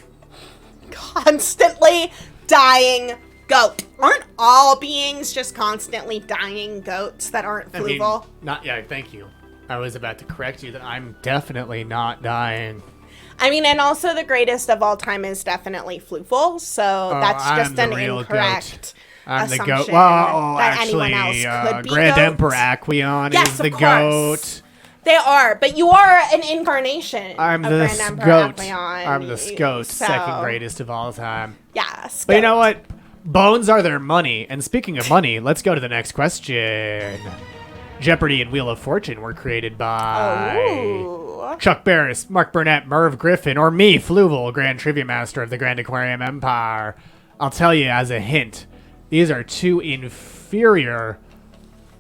Speaker 3: Constantly dying goat. Aren't all beings just constantly dying goats that aren't Fluval?
Speaker 2: Thank you. I was about to correct you that I'm definitely not dying.
Speaker 3: And also the greatest of all time is definitely Fluval, so that's just an incorrect
Speaker 2: I'm the
Speaker 3: assumption
Speaker 2: goat. Well,
Speaker 3: that
Speaker 2: actually,
Speaker 3: anyone else could be
Speaker 2: Grand
Speaker 3: goat.
Speaker 2: Emperor Aqueon
Speaker 3: Yes,
Speaker 2: is the
Speaker 3: of course.
Speaker 2: goat.
Speaker 3: They are, but you are an incarnation
Speaker 2: I'm
Speaker 3: of
Speaker 2: the
Speaker 3: Grand Emperor
Speaker 2: Scout.
Speaker 3: Aqueon,
Speaker 2: I'm the Scout,
Speaker 3: so-
Speaker 2: second greatest of all time.
Speaker 3: Yeah,
Speaker 2: But you know what? Bones are their money. And speaking of money, let's go to the next question. Jeopardy and Wheel of Fortune were created by
Speaker 3: Ooh.
Speaker 2: Chuck Barris, Mark Burnett, Merv Griffin, or me, Fluval, Grand Trivia Master of the Grand Aquarium Empire. I'll tell you as a hint, these are two inferior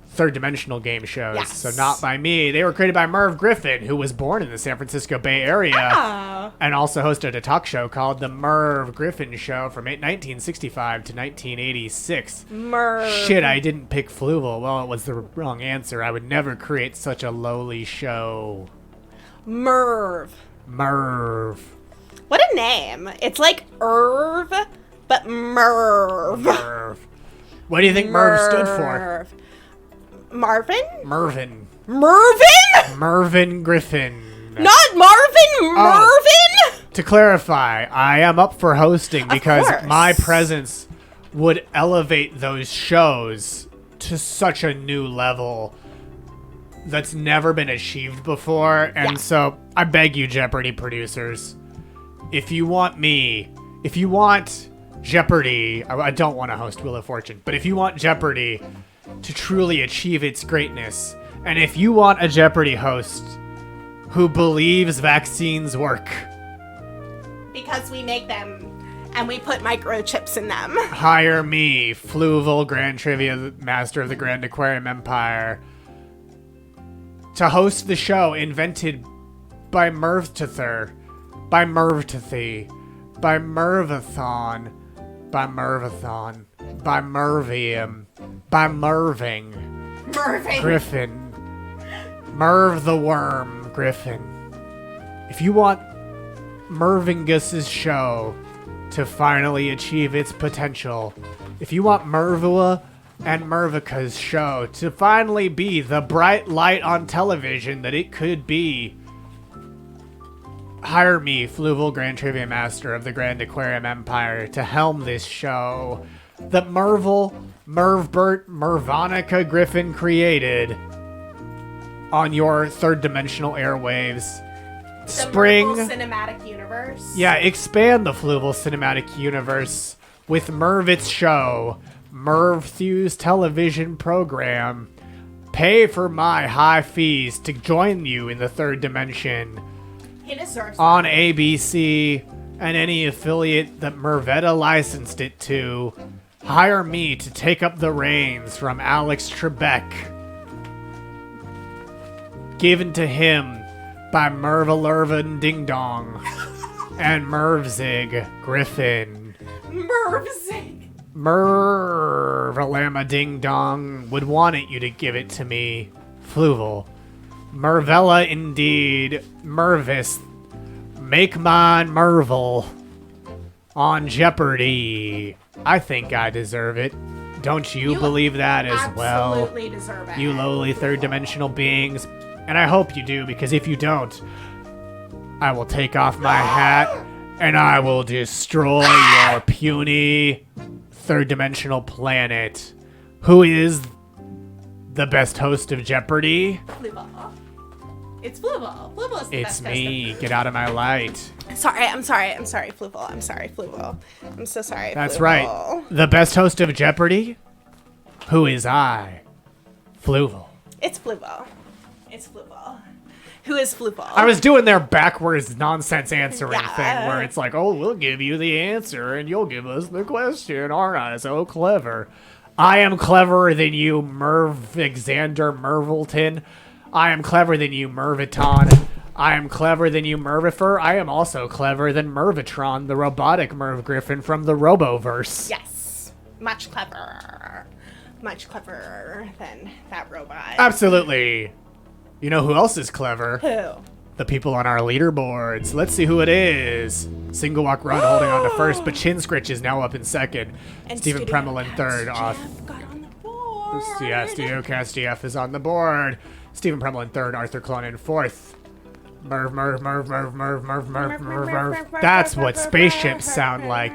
Speaker 2: third-dimensional game shows.
Speaker 3: Yes.
Speaker 2: So not by me. They were created by Merv Griffin, who was born in the San Francisco Bay Area and also hosted a talk show called The Merv Griffin Show from 1965 to 1986.
Speaker 3: Merv.
Speaker 2: Shit, I didn't pick Fluval. Well, it was the wrong answer. I would never create such a lowly show.
Speaker 3: Merv.
Speaker 2: Merv.
Speaker 3: What a name. It's like Irv, but Merv.
Speaker 2: Merv. What do you think Merv stood for?
Speaker 3: Merv. Marvin?
Speaker 2: Mervin.
Speaker 3: Mervin?
Speaker 2: Mervin Griffin.
Speaker 3: Not Marvin, Mervin?
Speaker 2: To clarify, I am up for hosting because
Speaker 3: course.
Speaker 2: my presence would elevate those shows to such a new level that's never been achieved before. And so I beg you, Jeopardy producers, if you want Jeopardy, I don't want to host Wheel of Fortune, but if you want Jeopardy to truly achieve its greatness, and if you want a Jeopardy host who believes vaccines work,
Speaker 3: Because we make them and we put microchips in them.
Speaker 2: hire me, Fluval, Grand Trivia Master of the Grand Aquarium Empire, to host the show invented by Mervtither, by Mervtithy, by Mervathon, by Mervathon, by Mervium, by Merving,
Speaker 3: Mervin.
Speaker 2: Griffin, Merv the Worm, Griffin. If you want Mervingus's show to finally achieve its potential, if you want Mervua and Mervica's show to finally be the bright light on television that it could be, hire me, Fluval, Grand Trivia Master of the Grand Aquarium Empire, to helm this show that Mervbert, Mervonica Griffin created on your third-dimensional airwaves.
Speaker 3: The
Speaker 2: Spring.
Speaker 3: Marvel Cinematic Universe.
Speaker 2: Yeah, expand the Fluval Cinematic Universe with Mervit's show, MERV television program. Pay for my high fees to join you in the third dimension
Speaker 3: He deserves
Speaker 2: on ABC and any affiliate that Mervetta licensed it to. Hire me to take up the reins from Alex Trebek. Given to him by Merv Ding Dong and Mervzig Griffin.
Speaker 3: Mervzig.
Speaker 2: Mervalama Ding Dong would want you to give it to me, Fluval. Mervella indeed, Mervis. Make mine Merval. On Jeopardy. I think I deserve it. Don't you believe that as well?
Speaker 3: Absolutely deserve it.
Speaker 2: You lowly third-dimensional beings. And I hope you do, because if you don't, I will take off my hat and I will destroy your puny third-dimensional planet. Who is the best host of Jeopardy?
Speaker 3: Fluval. It's Fluval. Fluval is the
Speaker 2: It's
Speaker 3: best
Speaker 2: me. Get out of my light.
Speaker 3: I'm sorry, Fluval. I'm sorry, Fluval. I'm so sorry,
Speaker 2: That's
Speaker 3: Fluval.
Speaker 2: right. The best host of Jeopardy? Who is I? Fluval.
Speaker 3: It's Fluval. It's Fluval. Who is Fluval?
Speaker 2: I was doing their backwards nonsense answering
Speaker 3: Yeah.
Speaker 2: thing where it's like, oh, we'll give you the answer and you'll give us the question. Aren't I so clever? I am cleverer than you, Mervixander Mervilton. I am clever than you, Merviton. I am clever than you, Mervifer. I am also clever than Mervitron, the robotic Merv Griffin from the Roboverse.
Speaker 3: Yes. Much cleverer. Much cleverer than that robot.
Speaker 2: Absolutely. You know who else is clever?
Speaker 3: Who?
Speaker 2: The people on our leaderboards. Let's see who it is. Single Walk Run holding on to first, but Chin Scritch is now up in second.
Speaker 3: And
Speaker 2: Stephen
Speaker 3: Studio
Speaker 2: Premel in
Speaker 3: Cats
Speaker 2: third.
Speaker 3: Jeff got on the board.
Speaker 2: Yeah, Studio Cast GF is on the board. Stephen Premel in third, Arthur Clone in fourth. Merv. That's what spaceships sound like.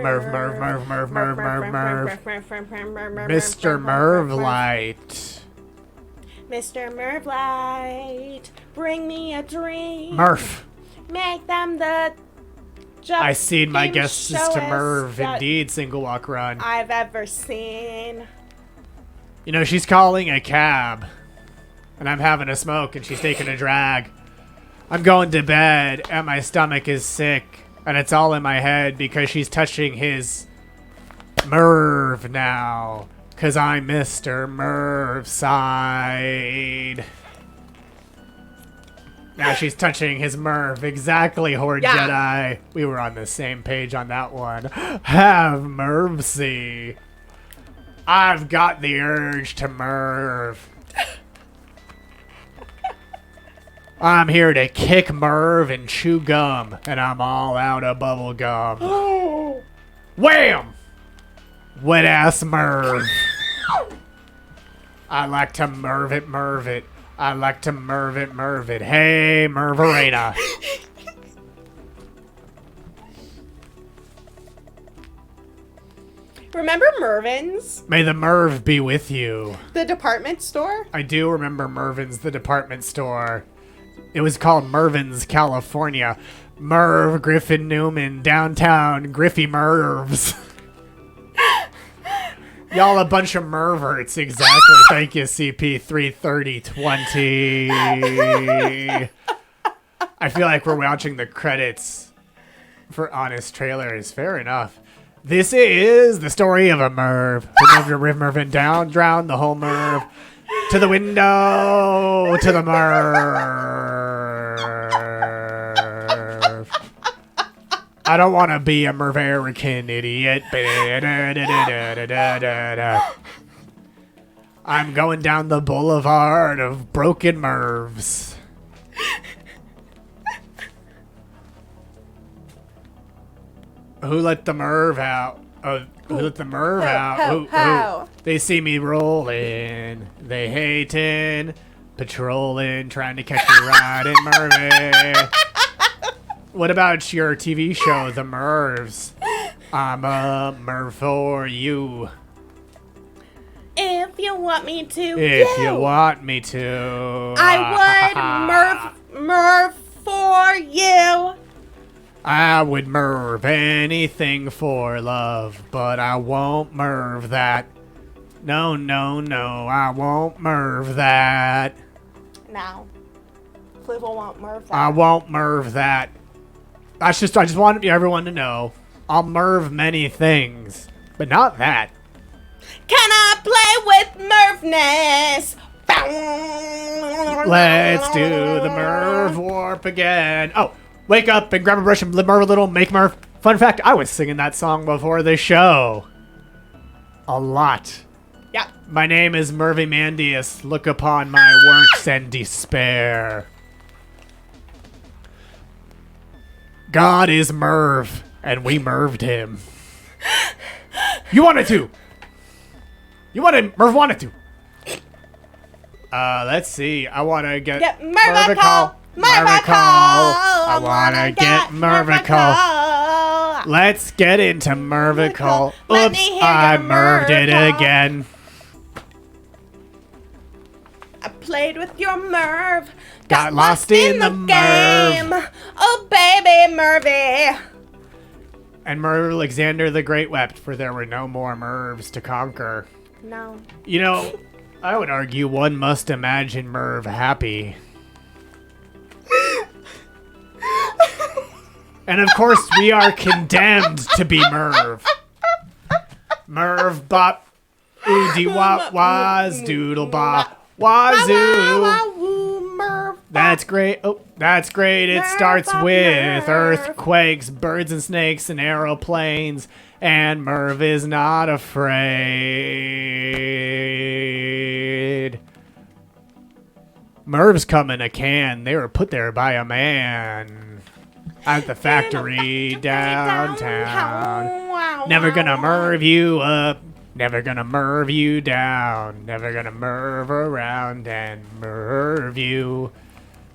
Speaker 2: Merv. Mr. Merv Light.
Speaker 3: Mr. Merv Light, bring me a dream.
Speaker 2: Murph.
Speaker 3: Make them the
Speaker 2: I cede my guesses to
Speaker 3: showest
Speaker 2: Merv.
Speaker 3: that
Speaker 2: Indeed, Single Walk Run.
Speaker 3: I've ever seen.
Speaker 2: You know, she's calling a cab. And I'm having a smoke and she's taking a drag. I'm going to bed and my stomach is sick. And it's all in my head because she's touching his Merv now. Because I'm Mr. Merv side. Now she's touching his Merv. Exactly, Horde
Speaker 3: Yeah.
Speaker 2: Jedi. We were on the same page on that one. Have Mervsy. I've got the urge to Merv. I'm here to kick Merv and chew gum, and I'm all out of bubble gum. Wham! Wet ass Merv. I like to Merv it. I like to Merv it. Hey, Merv Arena.
Speaker 3: Remember Mervin's?
Speaker 2: May the Merv be with you.
Speaker 3: The department store?
Speaker 2: I do remember Mervin's, the department store. It was called Mervin's, California. Merv Griffin Newman, downtown Griffy Mervs. Y'all a bunch of Merverts, exactly. Thank you, CP33020. I feel like we're watching the credits for Honest Trailers. Fair enough. This is the story of a Merv. Remove your Riv Mervin down, drown the whole Merv. To the window, to the Merv. I don't want to be a Merverican idiot. I'm going down the boulevard of broken Mervs. Who let the Merv out? Who let the Merv out? Who? They see me rolling. They hating, patrolling, trying to catch me riding Mervin. What about your TV show, The Mervs? I'm a Merv for you.
Speaker 3: If you want me to.
Speaker 2: If you want me to.
Speaker 3: I would Merv for you.
Speaker 2: I would MERV anything for love, but I won't MERV that. No, no, no, I won't MERV that.
Speaker 3: No. Fluval won't MERV that.
Speaker 2: I won't MERV that. I just want everyone to know, I'll MERV many things, but not that.
Speaker 3: Can I play with MERVness?
Speaker 2: Let's do the MERV warp again. Oh, wake up and grab a brush and MERV a little, make MERV. Fun fact, I was singing that song before the show. A lot.
Speaker 3: Yeah.
Speaker 2: My name is MERVy Mandius. Look upon my works and despair. God is MERV, and we MERV'd him. You wanted to. MERV wanted to. Let's see. I want to get
Speaker 3: Mervical.
Speaker 2: I want to get Mervical. Let's get into Mervical. Oops, I MERV'd it again.
Speaker 3: I played with your MERV.
Speaker 2: Got lost in the
Speaker 3: game.
Speaker 2: MERV.
Speaker 3: Oh, baby MERVy.
Speaker 2: And MERV Alexander the Great wept, for there were no more MERVs to conquer.
Speaker 3: No.
Speaker 2: You know, I would argue one must imagine MERV happy. And of course, we are condemned to be MERV. MERV bop, oodie wop, waz, doodle bop, wazoo. That's great. Oh, that's great. It starts with earthquakes, birds and snakes, and aeroplanes. And MERV is not afraid. MERVs come in a can. They were put there by a man at the factory downtown. Never gonna MERV you up. Never gonna MERV you down. Never gonna MERV around and MERV you.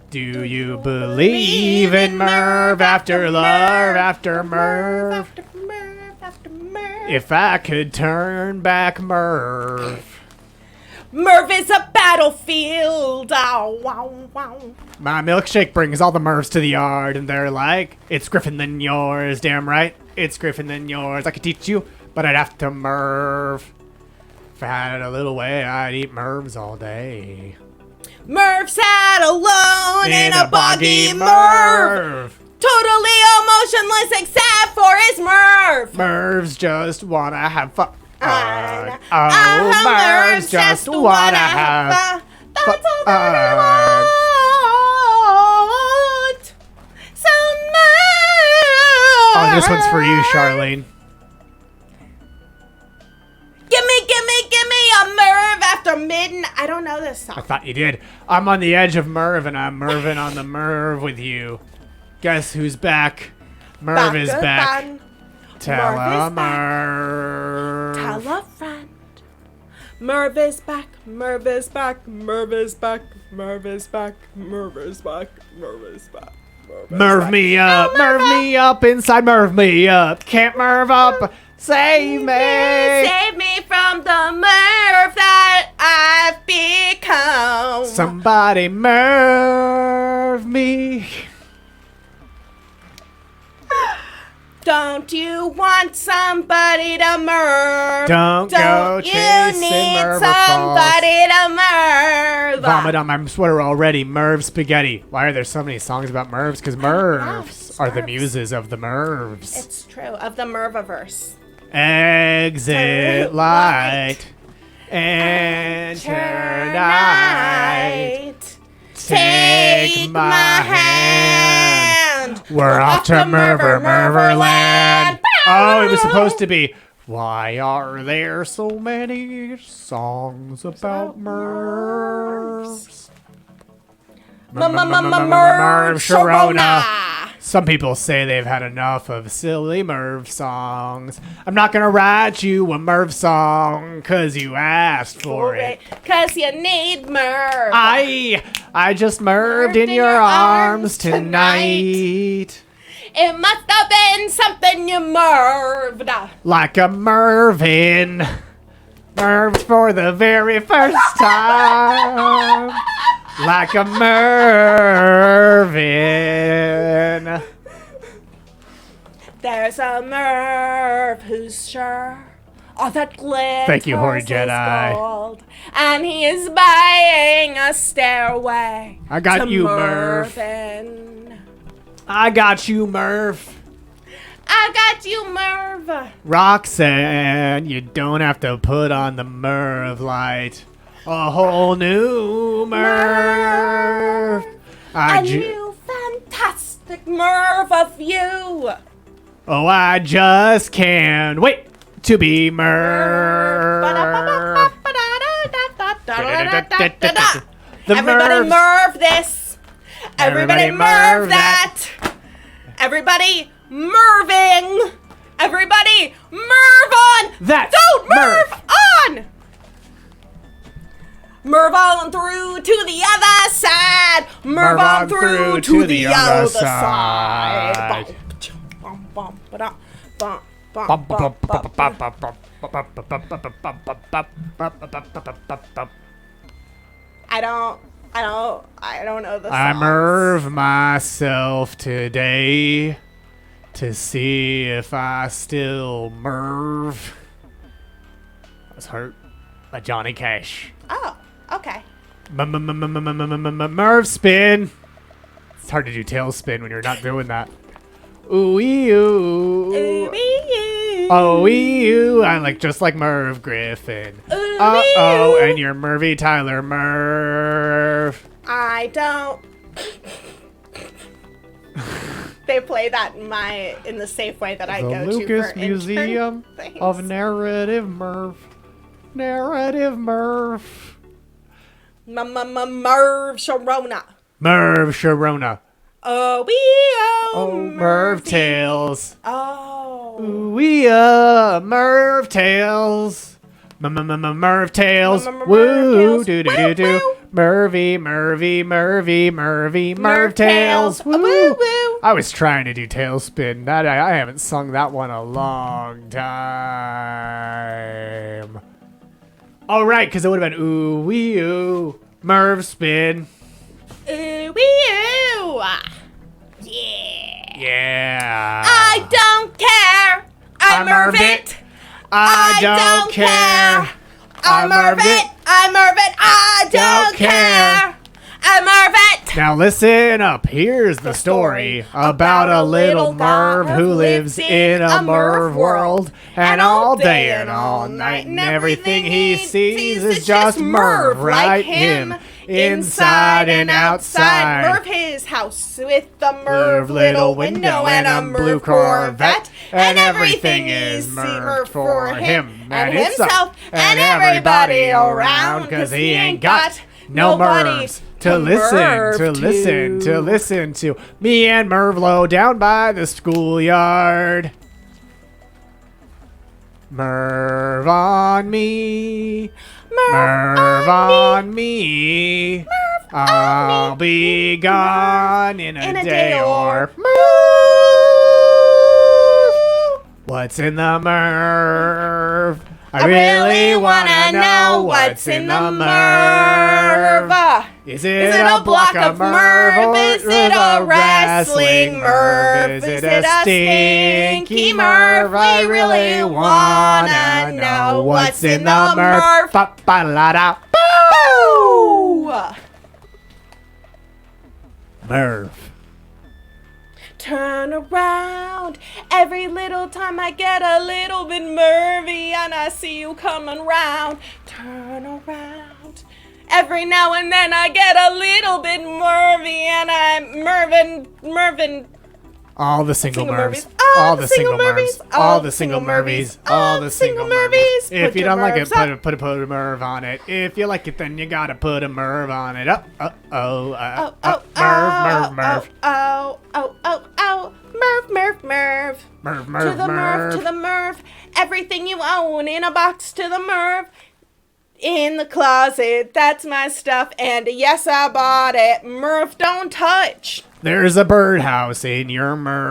Speaker 2: Do you believe in MERV after love after MERV? If I could turn back MERV.
Speaker 3: MERV is a battlefield. Oh, wow, wow.
Speaker 2: My milkshake brings all the MERVs to the yard, and they're like, it's Griffin than yours, damn right. It's Griffin than yours. I could teach you, but I'd have to MERV. If I had a little way, I'd eat MERVs all day.
Speaker 3: MERV sat alone in a boggy MERV. Totally emotionless except for his MERV.
Speaker 2: MERVs just wanna have fun.
Speaker 3: MERVs
Speaker 2: MERVs just wanna have fun.
Speaker 3: That's all that I want. So MERV.
Speaker 2: Oh, this one's for you, Charlene.
Speaker 3: Give me a MERV after midnight. I don't know this
Speaker 2: I
Speaker 3: song.
Speaker 2: thought you did. I'm on the edge of MERV, and I'm MERVing on the MERV with you. Guess who's back? MERV is back. Tell a MERV.
Speaker 3: Tell a friend. MERV is back. MERV is back. MERV is back. MERV is back. MERV is back. MERV is back.
Speaker 2: MERV me up. MERV me up inside. MERV me up. Can't MERV up. Save me.
Speaker 3: Save me from the MERV that I've become.
Speaker 2: Somebody MERV me.
Speaker 3: Don't you want somebody to MERV?
Speaker 2: Don't go chasing
Speaker 3: you need
Speaker 2: MERV
Speaker 3: somebody to MERV?
Speaker 2: Vomit on my sweater already. MERV spaghetti. Why are there so many songs about MERVs? Because MERVs are the muses of the MERVs.
Speaker 3: It's true. Of the MERViverse.
Speaker 2: Exit light. Enter night. Take my hand. We're off to Merverland. Oh, it was supposed to be. Why are there so many songs about MERVs? MERV Sharona. Some people say they've had enough of silly MERV songs. I'm not gonna write you a MERV song, cause you asked for it.
Speaker 3: Cause you need MERV.
Speaker 2: I just MERVed in your arms tonight.
Speaker 3: It must have been something you MERVed.
Speaker 2: Like a Mervin. MERVed for the very first time. Like a Mervin.
Speaker 3: There's a Merv who's sure all that glitters
Speaker 2: Thank you, Hoary
Speaker 3: is
Speaker 2: Jedi.
Speaker 3: gold, and he is buying a stairway.
Speaker 2: I got
Speaker 3: to
Speaker 2: you, Merv.
Speaker 3: Mervin.
Speaker 2: I got you, Merv.
Speaker 3: I got you, Merv.
Speaker 2: Roxanne, you don't have to put on the Merv light. A whole new Merv.
Speaker 3: A new fantastic Merv of you.
Speaker 2: Oh, I just can't wait to be Merv. The
Speaker 3: Everybody
Speaker 2: Mervs.
Speaker 3: Merv this. Everybody
Speaker 2: Everybody
Speaker 3: Merv
Speaker 2: Merv
Speaker 3: that. Everybody Merving. Everybody Merv on.
Speaker 2: That's
Speaker 3: Don't Merv
Speaker 2: Merv.
Speaker 3: on. Merv on through to the other side. Merv on through to the other side. Bum, bum, ba-da, bum, bum, bum, bum, bum. I don't know the
Speaker 2: I
Speaker 3: songs.
Speaker 2: Merv myself today to see if I still Merv. I was hurt by Johnny Cash.
Speaker 3: Oh, okay.
Speaker 2: Merv spin. It's hard to do tailspin when you're not doing that. Ooh ee ooh. Oh ee ooh. I'm like just like Merv Griffin. Uh-oh, and you're Mervy Tyler Merv.
Speaker 3: I don't. They play that in the safe way that I
Speaker 2: The
Speaker 3: go
Speaker 2: Lucas
Speaker 3: to for
Speaker 2: Museum
Speaker 3: intern things.
Speaker 2: of Narrative Merv. Narrative Merv.
Speaker 3: Merv Sharona.
Speaker 2: Merv Sharona.
Speaker 3: Oh,
Speaker 2: Merv Tales.
Speaker 3: Oh.
Speaker 2: Ooh Merv Tales. Merv Tales. Woo doo doo doo doo. Mervy, Mervy, Mervy, Mervy, Merv Tales. Woo.
Speaker 3: Woo.
Speaker 2: I was trying to do Tailspin. That I haven't sung that one a long time. Oh right, because it would have been ooh wee ooh. Merv spin.
Speaker 3: Ooh, ooh. Yeah.
Speaker 2: Yeah.
Speaker 3: I don't care. I Merv it.
Speaker 2: I don't care.
Speaker 3: I Merv it. I Merv it. I don't care. I Merv it.
Speaker 2: Now listen up. Here's the story about a little Merv who lives in a Merv world, and all day and all night, and everything he sees is just Merv, right? Him inside and outside.
Speaker 3: Merv his house with the Merv little window and a Merv Corvette, and everything is Merv for him and himself and everybody around, 'cause he ain't got nobody
Speaker 2: to listen to. Me and Mervlo down by the schoolyard. Merv on me. Merv on me. I'll be gone in a day or Merv. What's in the Merv? I really wanna know what's in the Merv. Is it a block of Merv, or is it a wrestling Merv? Is it a stinky Merv? I really wanna know what's in the Merv. Ba-ba-la-da.
Speaker 3: Boo!
Speaker 2: Merv.
Speaker 3: Turn around. Every little time I get a little bit Mervy and I see you coming round. Turn around. Every now and then I get a little bit Mervy and I'm Mervin.
Speaker 2: All the single
Speaker 3: Single
Speaker 2: Mervs.
Speaker 3: Mervies.
Speaker 2: All the single Mervs. All the single Mervies. All the single Mervies. If you don't like it, put a Merv on it. If you like it, then you gotta put a Merv on it. Merv.
Speaker 3: Merv.
Speaker 2: Merv,
Speaker 3: To
Speaker 2: Merv,
Speaker 3: the Merv, to
Speaker 2: Merv.
Speaker 3: the Merv. Everything you own in a box to the Merv. In the closet, that's my stuff. And yes, I bought it. Merv, don't touch.
Speaker 2: There's a birdhouse in your Merv.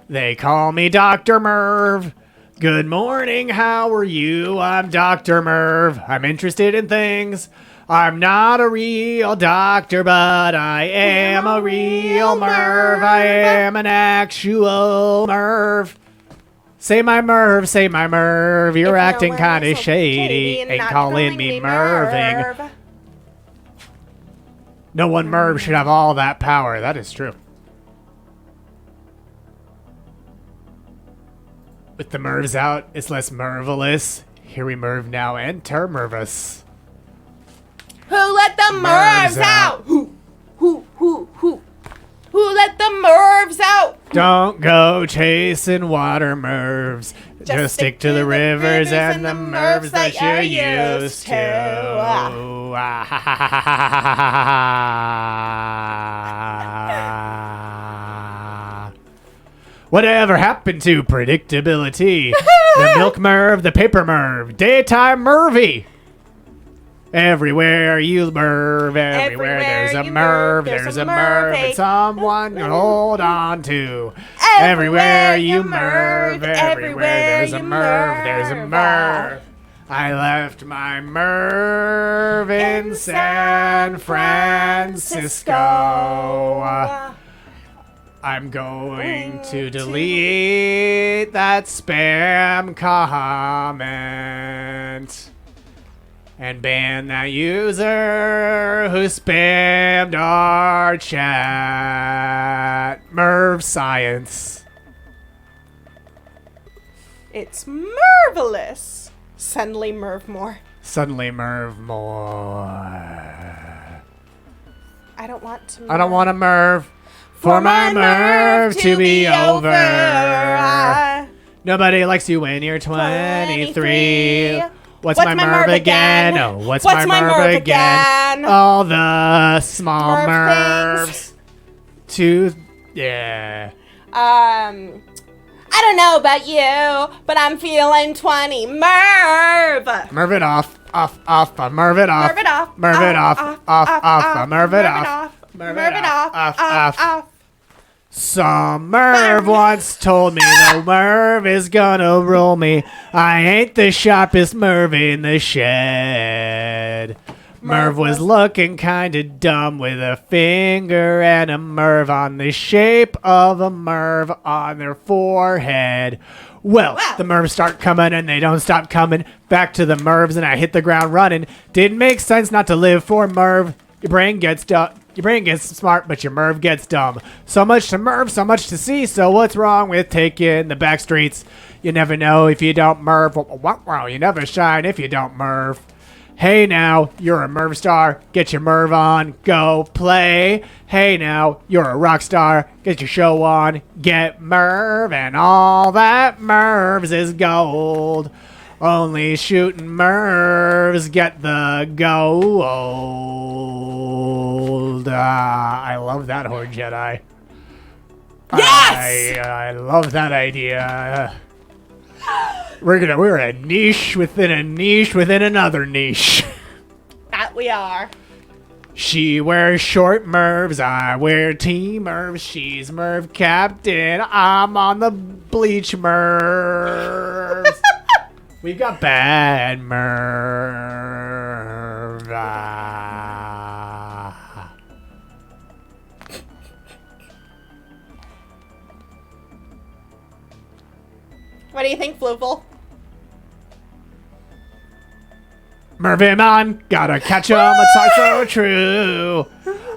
Speaker 2: They call me Dr. Merv. Good morning, how are you? I'm Dr. Merv. I'm interested in things. I'm not a real doctor, but I am a real MERV. I am an actual MERV. Say my MERV, say my MERV. You're acting kind of shady. Ain't calling me MERVing. No one MERV should have all that power. That is true. With the MERVs out, it's less MERVless. Here we MERV now. Enter MERVus.
Speaker 3: Who let the MERVs out? Who let the MERVs out?
Speaker 2: Don't go chasing water MERVs. Just stick to the rivers and the MERVs that you're used to. Whatever happened to predictability? The milk MERV, the paper MERV, daytime MERVy. Everywhere you MERV, everywhere there's a MERV, there's a MERV, and someone to hold on to. Everywhere you MERV, everywhere there's a MERV, there's a MERV. I left my MERV in San Francisco. I'm going to delete that spam comment. And ban that user who spammed our chat. MERV science.
Speaker 3: It's MERVless. Suddenly MERV more.
Speaker 2: Suddenly MERV more.
Speaker 3: I don't want to
Speaker 2: I don't want a MERV. For my MERV to be over. Nobody likes you when you're 23. What's my MERV again? Oh, what's my MERV again? All the small MERVs. Yeah.
Speaker 3: I don't know about you, but I'm feeling 20. MERV.
Speaker 2: MERV it off. Off. MERV it off.
Speaker 3: MERV it off.
Speaker 2: MERV it off. Off. MERV it off.
Speaker 3: MERV it off.
Speaker 2: Some MERV once told me the MERV is gonna roll me. I ain't the sharpest MERV in the shed. MERV was looking kinda dumb with a finger and a MERV on the shape of a MERV on their forehead. Well, the MERVs start coming and they don't stop coming. Back to the MERVs and I hit the ground running. Didn't make sense not to live for MERV. Your brain gets smart, but your MERV gets dumb. So much to MERV, so much to see. So what's wrong with taking the back streets? You never know if you don't MERV. You never shine if you don't MERV. Hey now, you're a MERV star. Get your MERV on. Go play. Hey now, you're a rock star. Get your show on. Get MERV, and all that MERVs is gold. Only shooting MERVs get the gold. I love that, Horn Jedi.
Speaker 3: Yes!
Speaker 2: I love that idea. We're a niche within a niche within another niche.
Speaker 3: That we are.
Speaker 2: She wears short MERVs, I wear T-MERVs. She's MERV captain, I'm on the bleach MERVs. We got bad MERV.
Speaker 3: What do you think, Floofle?
Speaker 2: MERV him on, gotta catch him, it's not so true.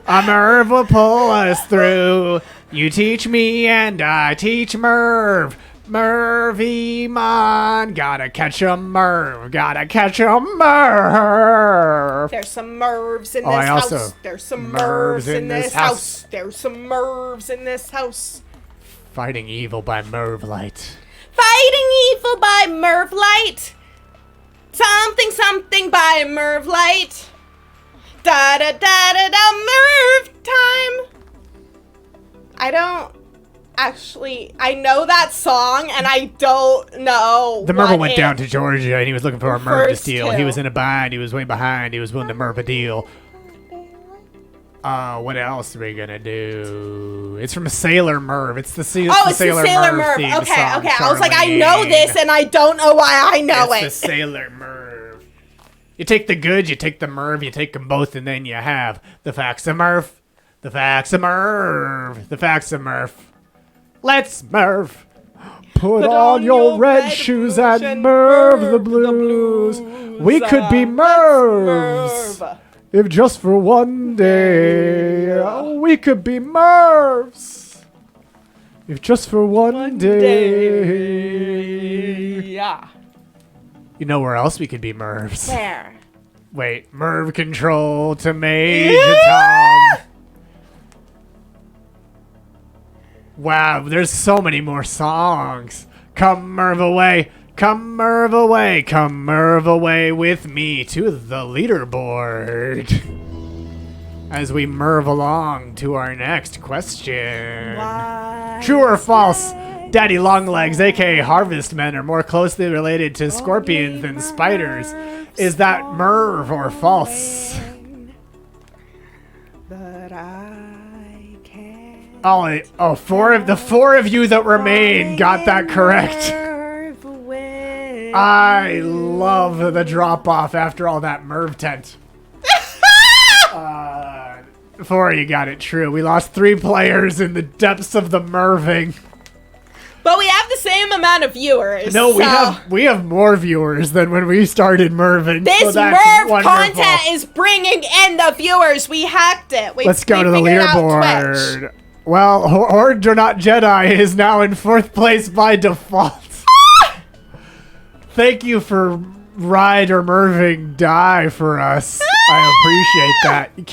Speaker 2: A MERV will pull us through. You teach me and I teach MERV. MERV man, gotta catch a MERV, gotta catch a MERV.
Speaker 3: There's some MERVs in this house. There's some MERVs in this house. There's some MERVs in this house.
Speaker 2: Fighting evil by MERV light.
Speaker 3: Fighting evil by MERV light. Something by MERV light. Da da da da da MERV time. I don't actually, I know that song, and I don't know.
Speaker 2: The MERV went down to Georgia, and he was looking for a MERV to steal. He was in a bind. He was way behind. He was willing to MERV a deal. What else are we gonna do? It's from Sailor MERV. It's the Sailor
Speaker 3: it's the Sailor MERV.
Speaker 2: Theme
Speaker 3: Okay.
Speaker 2: song,
Speaker 3: I was like, I know this, and I don't know why I know it.
Speaker 2: It's the Sailor MERV. You take the good, you take the MERV, you take them both, and then you have the facts of MERV. The facts of MERV. The facts of MERV. Let's MERV. Put on your red shoes and MERV the blues. We could be MERVs. If just for one day. We could be MERVs. If just for one day.
Speaker 3: Yeah.
Speaker 2: You know where else we could be MERVs?
Speaker 3: Where?
Speaker 2: Wait, MERV control to Major Tom. Wow, there's so many more songs. Come MERV away, come MERV away, come MERV away with me to the leaderboard. As we MERV along to our next question.
Speaker 3: Why?
Speaker 2: True or false? Daddy Longlegs, aka Harvest Men, are more closely related to scorpions than spiders. Is that MERV or false?
Speaker 3: But I can't.
Speaker 2: Oh, the four of you that remain got that correct. I love the drop off after all that MERV tent. Four of you got it true. We lost 3 players in the depths of the MERVing.
Speaker 3: But we have the same amount of viewers.
Speaker 2: No,
Speaker 3: so
Speaker 2: we have more viewers than when we started MERVing.
Speaker 3: This
Speaker 2: so that's
Speaker 3: MERV
Speaker 2: wonderful.
Speaker 3: content is bringing in the viewers. We hacked it.
Speaker 2: Let's go to the leaderboard. Well, Horde or Not Jedi is now in 4th place by default. Thank you for Ride or MERVing Die for us. I appreciate that. You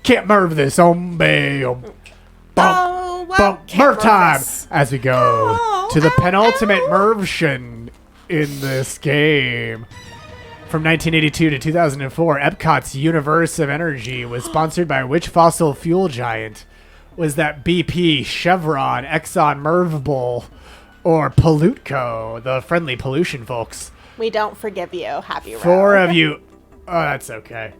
Speaker 2: can't MERV this. MERV time as we go to the penultimate MERVtion in this game. From 1982 to 2004, Epcot's Universe of Energy was sponsored by which fossil fuel giant? Was that BP, Chevron, Exxon, MERV, or Pollutco, the friendly pollution folks?
Speaker 3: We don't forgive you. Happy row.
Speaker 2: 4 of you. Oh, that's okay.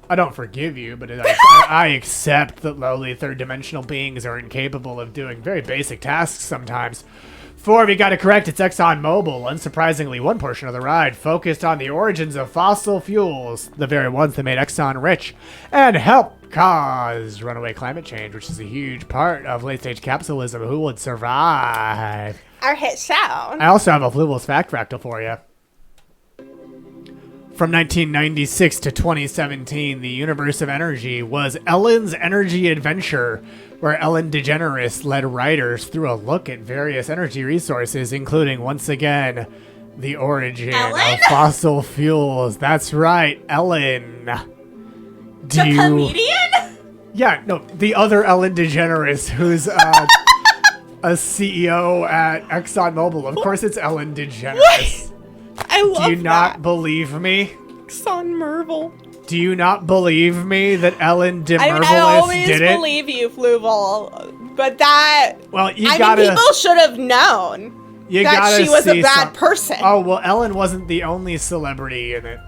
Speaker 2: I don't forgive you, but I accept that lowly third-dimensional beings are incapable of doing very basic tasks sometimes. 4 of you got it correct. It's ExxonMobil. Unsurprisingly, one portion of the ride focused on the origins of fossil fuels, the very ones that made Exxon rich, and helped cause runaway climate change, which is a huge part of late-stage capitalism. Who would survive?
Speaker 3: Our hit sound.
Speaker 2: I also have a Fluvel's Fact Fractal for you. From 1996 to 2017, the Universe of Energy was Ellen's Energy Adventure, where Ellen DeGeneres led writers through a look at various energy resources, including, once again, the origin of fossil fuels. That's right, Ellen.
Speaker 3: The comedian?
Speaker 2: Yeah, no, the other Ellen DeGeneres, who's a CEO at ExxonMobil. Of course it's Ellen DeGeneres.
Speaker 3: I love that.
Speaker 2: Do you not believe me?
Speaker 3: ExxonMobil.
Speaker 2: Do you not believe me that Ellen DeMervelis
Speaker 3: I always
Speaker 2: did it?
Speaker 3: believe you, Fluval. But that...
Speaker 2: Well,
Speaker 3: I mean, people should have known that she was a bad person.
Speaker 2: Oh, well, Ellen wasn't the only celebrity in it.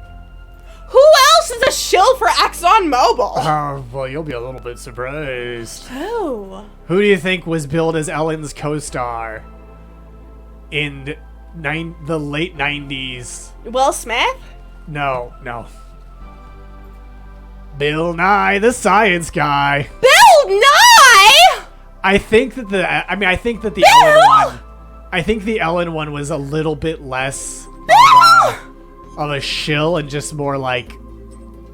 Speaker 3: Who else is a shill for ExxonMobil?
Speaker 2: Oh, well, you'll be a little bit surprised.
Speaker 3: Who?
Speaker 2: Who do you think was billed as Ellen's co-star in the late 90s?
Speaker 3: Will Smith?
Speaker 2: No. Bill Nye, the science guy.
Speaker 3: Bill Nye?
Speaker 2: I think that the Ellen one was a little bit less of a shill and just more like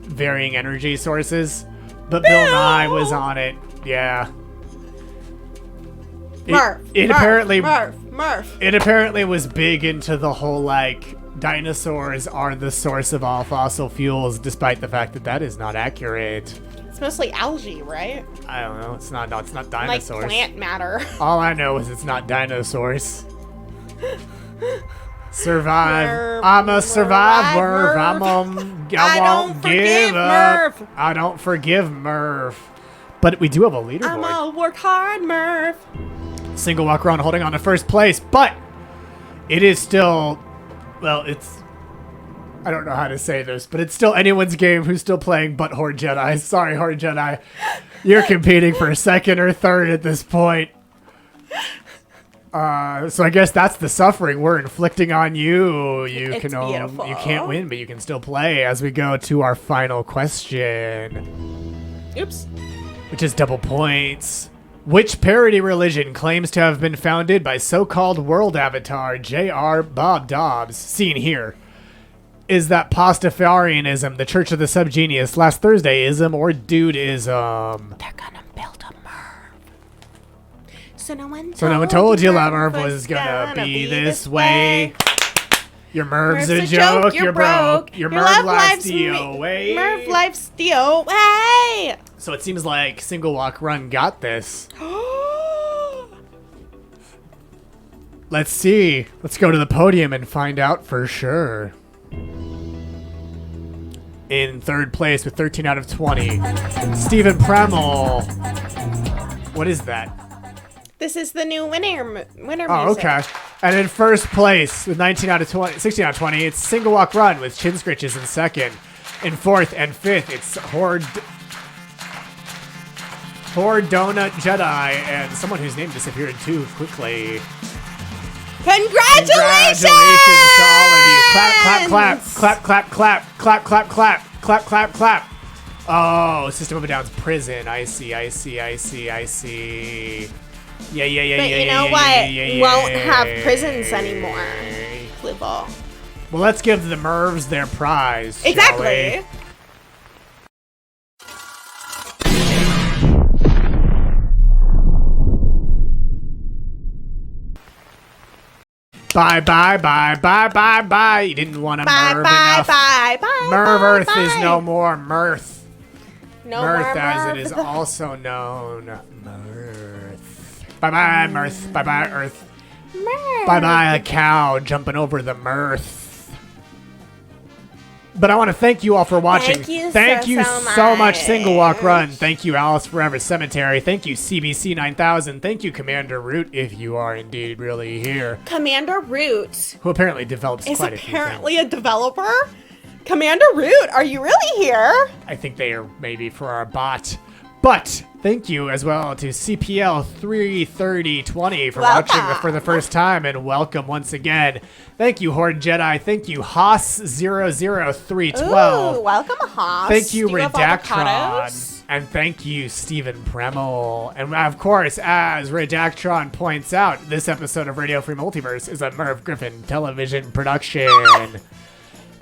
Speaker 2: varying energy sources. But Bill Nye was on it. Yeah.
Speaker 3: Murph.
Speaker 2: It apparently was big into the whole like dinosaurs are the source of all fossil fuels, despite the fact that that is not accurate.
Speaker 3: It's mostly algae, right?
Speaker 2: I don't know. It's not dinosaurs.
Speaker 3: Like plant matter.
Speaker 2: All I know is it's not dinosaurs. Survive.
Speaker 3: Merv,
Speaker 2: I'm a survivor.
Speaker 3: Merv.
Speaker 2: I won't give up.
Speaker 3: Merv.
Speaker 2: I don't forgive Merv. But we do have a leaderboard.
Speaker 3: I'ma work hard, Merv.
Speaker 2: Single walk around holding on to first place, but it is still, well, I don't know how to say this, but it's still anyone's game who's still playing but Horde Jedi. Sorry, Horde Jedi. You're competing for second or third at this point. So I guess that's the suffering we're inflicting on you. You
Speaker 3: It's beautiful.
Speaker 2: You can't win, but you can still play as we go to our final question,
Speaker 3: Oops.
Speaker 2: which is double points. Which parody religion claims to have been founded by so-called world avatar J.R. Bob Dobbs, seen here? Is that Pastafarianism, the Church of the Subgenius, Last Thursdayism, or Dudeism?
Speaker 3: They're gonna build a MERV. So no one
Speaker 2: told you that MERV was gonna be this way. Your MERV's a joke, you're broke. Your MERV life's DOA.
Speaker 3: MERV life's DOA.
Speaker 2: So it seems like Single Walk Run got this. Let's see. Let's go to the podium and find out for sure. In third place with 13 out of 20, Stephen Premel. What is that?
Speaker 3: This is the new winner
Speaker 2: Oh,
Speaker 3: music.
Speaker 2: okay. And in first place with 16 out of 20, it's Single Walk Run with Chin Scritches in second. In fourth and fifth, it's Horde Donut Jedi and someone whose name disappeared too quickly.
Speaker 3: Congratulations!
Speaker 2: Congratulations to all of you. Clap, clap, clap, clap, clap, clap, clap, clap, clap, clap, clap, clap. Oh, System of a Down's Prison. I see. Yeah.
Speaker 3: But you know what? Won't have prisons anymore. Blue ball.
Speaker 2: Well, let's give the MERVs their prize. shall
Speaker 3: Exactly.
Speaker 2: we? Bye. You didn't want to
Speaker 3: Bye,
Speaker 2: MERV
Speaker 3: bye,
Speaker 2: enough.
Speaker 3: bye.
Speaker 2: MERV Earth
Speaker 3: bye.
Speaker 2: is no more Mirth.
Speaker 3: No
Speaker 2: Mirth
Speaker 3: more
Speaker 2: as
Speaker 3: MERV.
Speaker 2: it is also known. Mirth. Bye-bye, Mirth. Bye-bye, Earth.
Speaker 3: MERV.
Speaker 2: Bye-bye, a cow jumping over the Mirth. But I want to thank you all for watching.
Speaker 3: Thank you
Speaker 2: so much, Single Walk
Speaker 3: much.
Speaker 2: Run. Thank you, Alice Forever Cemetery. Thank you, CBC 9000. Thank you, Commander Root, if you are indeed really here.
Speaker 3: Commander Root
Speaker 2: Who apparently develops
Speaker 3: is
Speaker 2: quite a few
Speaker 3: apparently
Speaker 2: things.
Speaker 3: a developer. Commander Root, are you really here?
Speaker 2: I think they are maybe for our bot. But thank you as well to CPL 33020 for watching for the first time, and welcome once again. Thank you, Horde Jedi. Thank you, Haas00312.
Speaker 3: Ooh, welcome, Haas.
Speaker 2: Thank you,
Speaker 3: Do have
Speaker 2: Redactron.
Speaker 3: avocados?
Speaker 2: And thank you, Stephen Premel. And of course, as Redactron points out, this episode of Radio Free Multiverse is a Merv Griffin television production.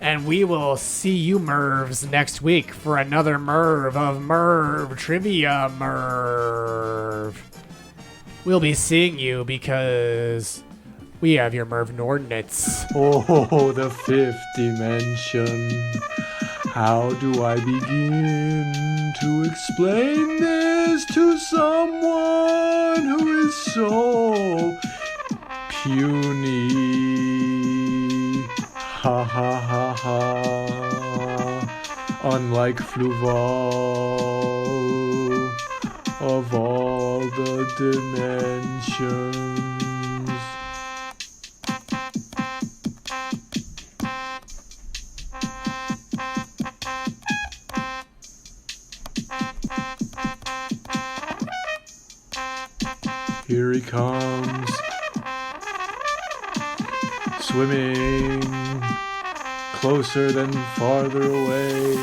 Speaker 2: And we will see you, MERVs, next week for another MERV of MERV Trivia MERV. We'll be seeing you because we have your MERV Nordnitz.
Speaker 1: Oh, the fifth dimension. How do I begin to explain this to someone who is so puny? Ha ha ha ha. Unlike Fluval of all the dimensions. Here he comes, swimming closer than farther away.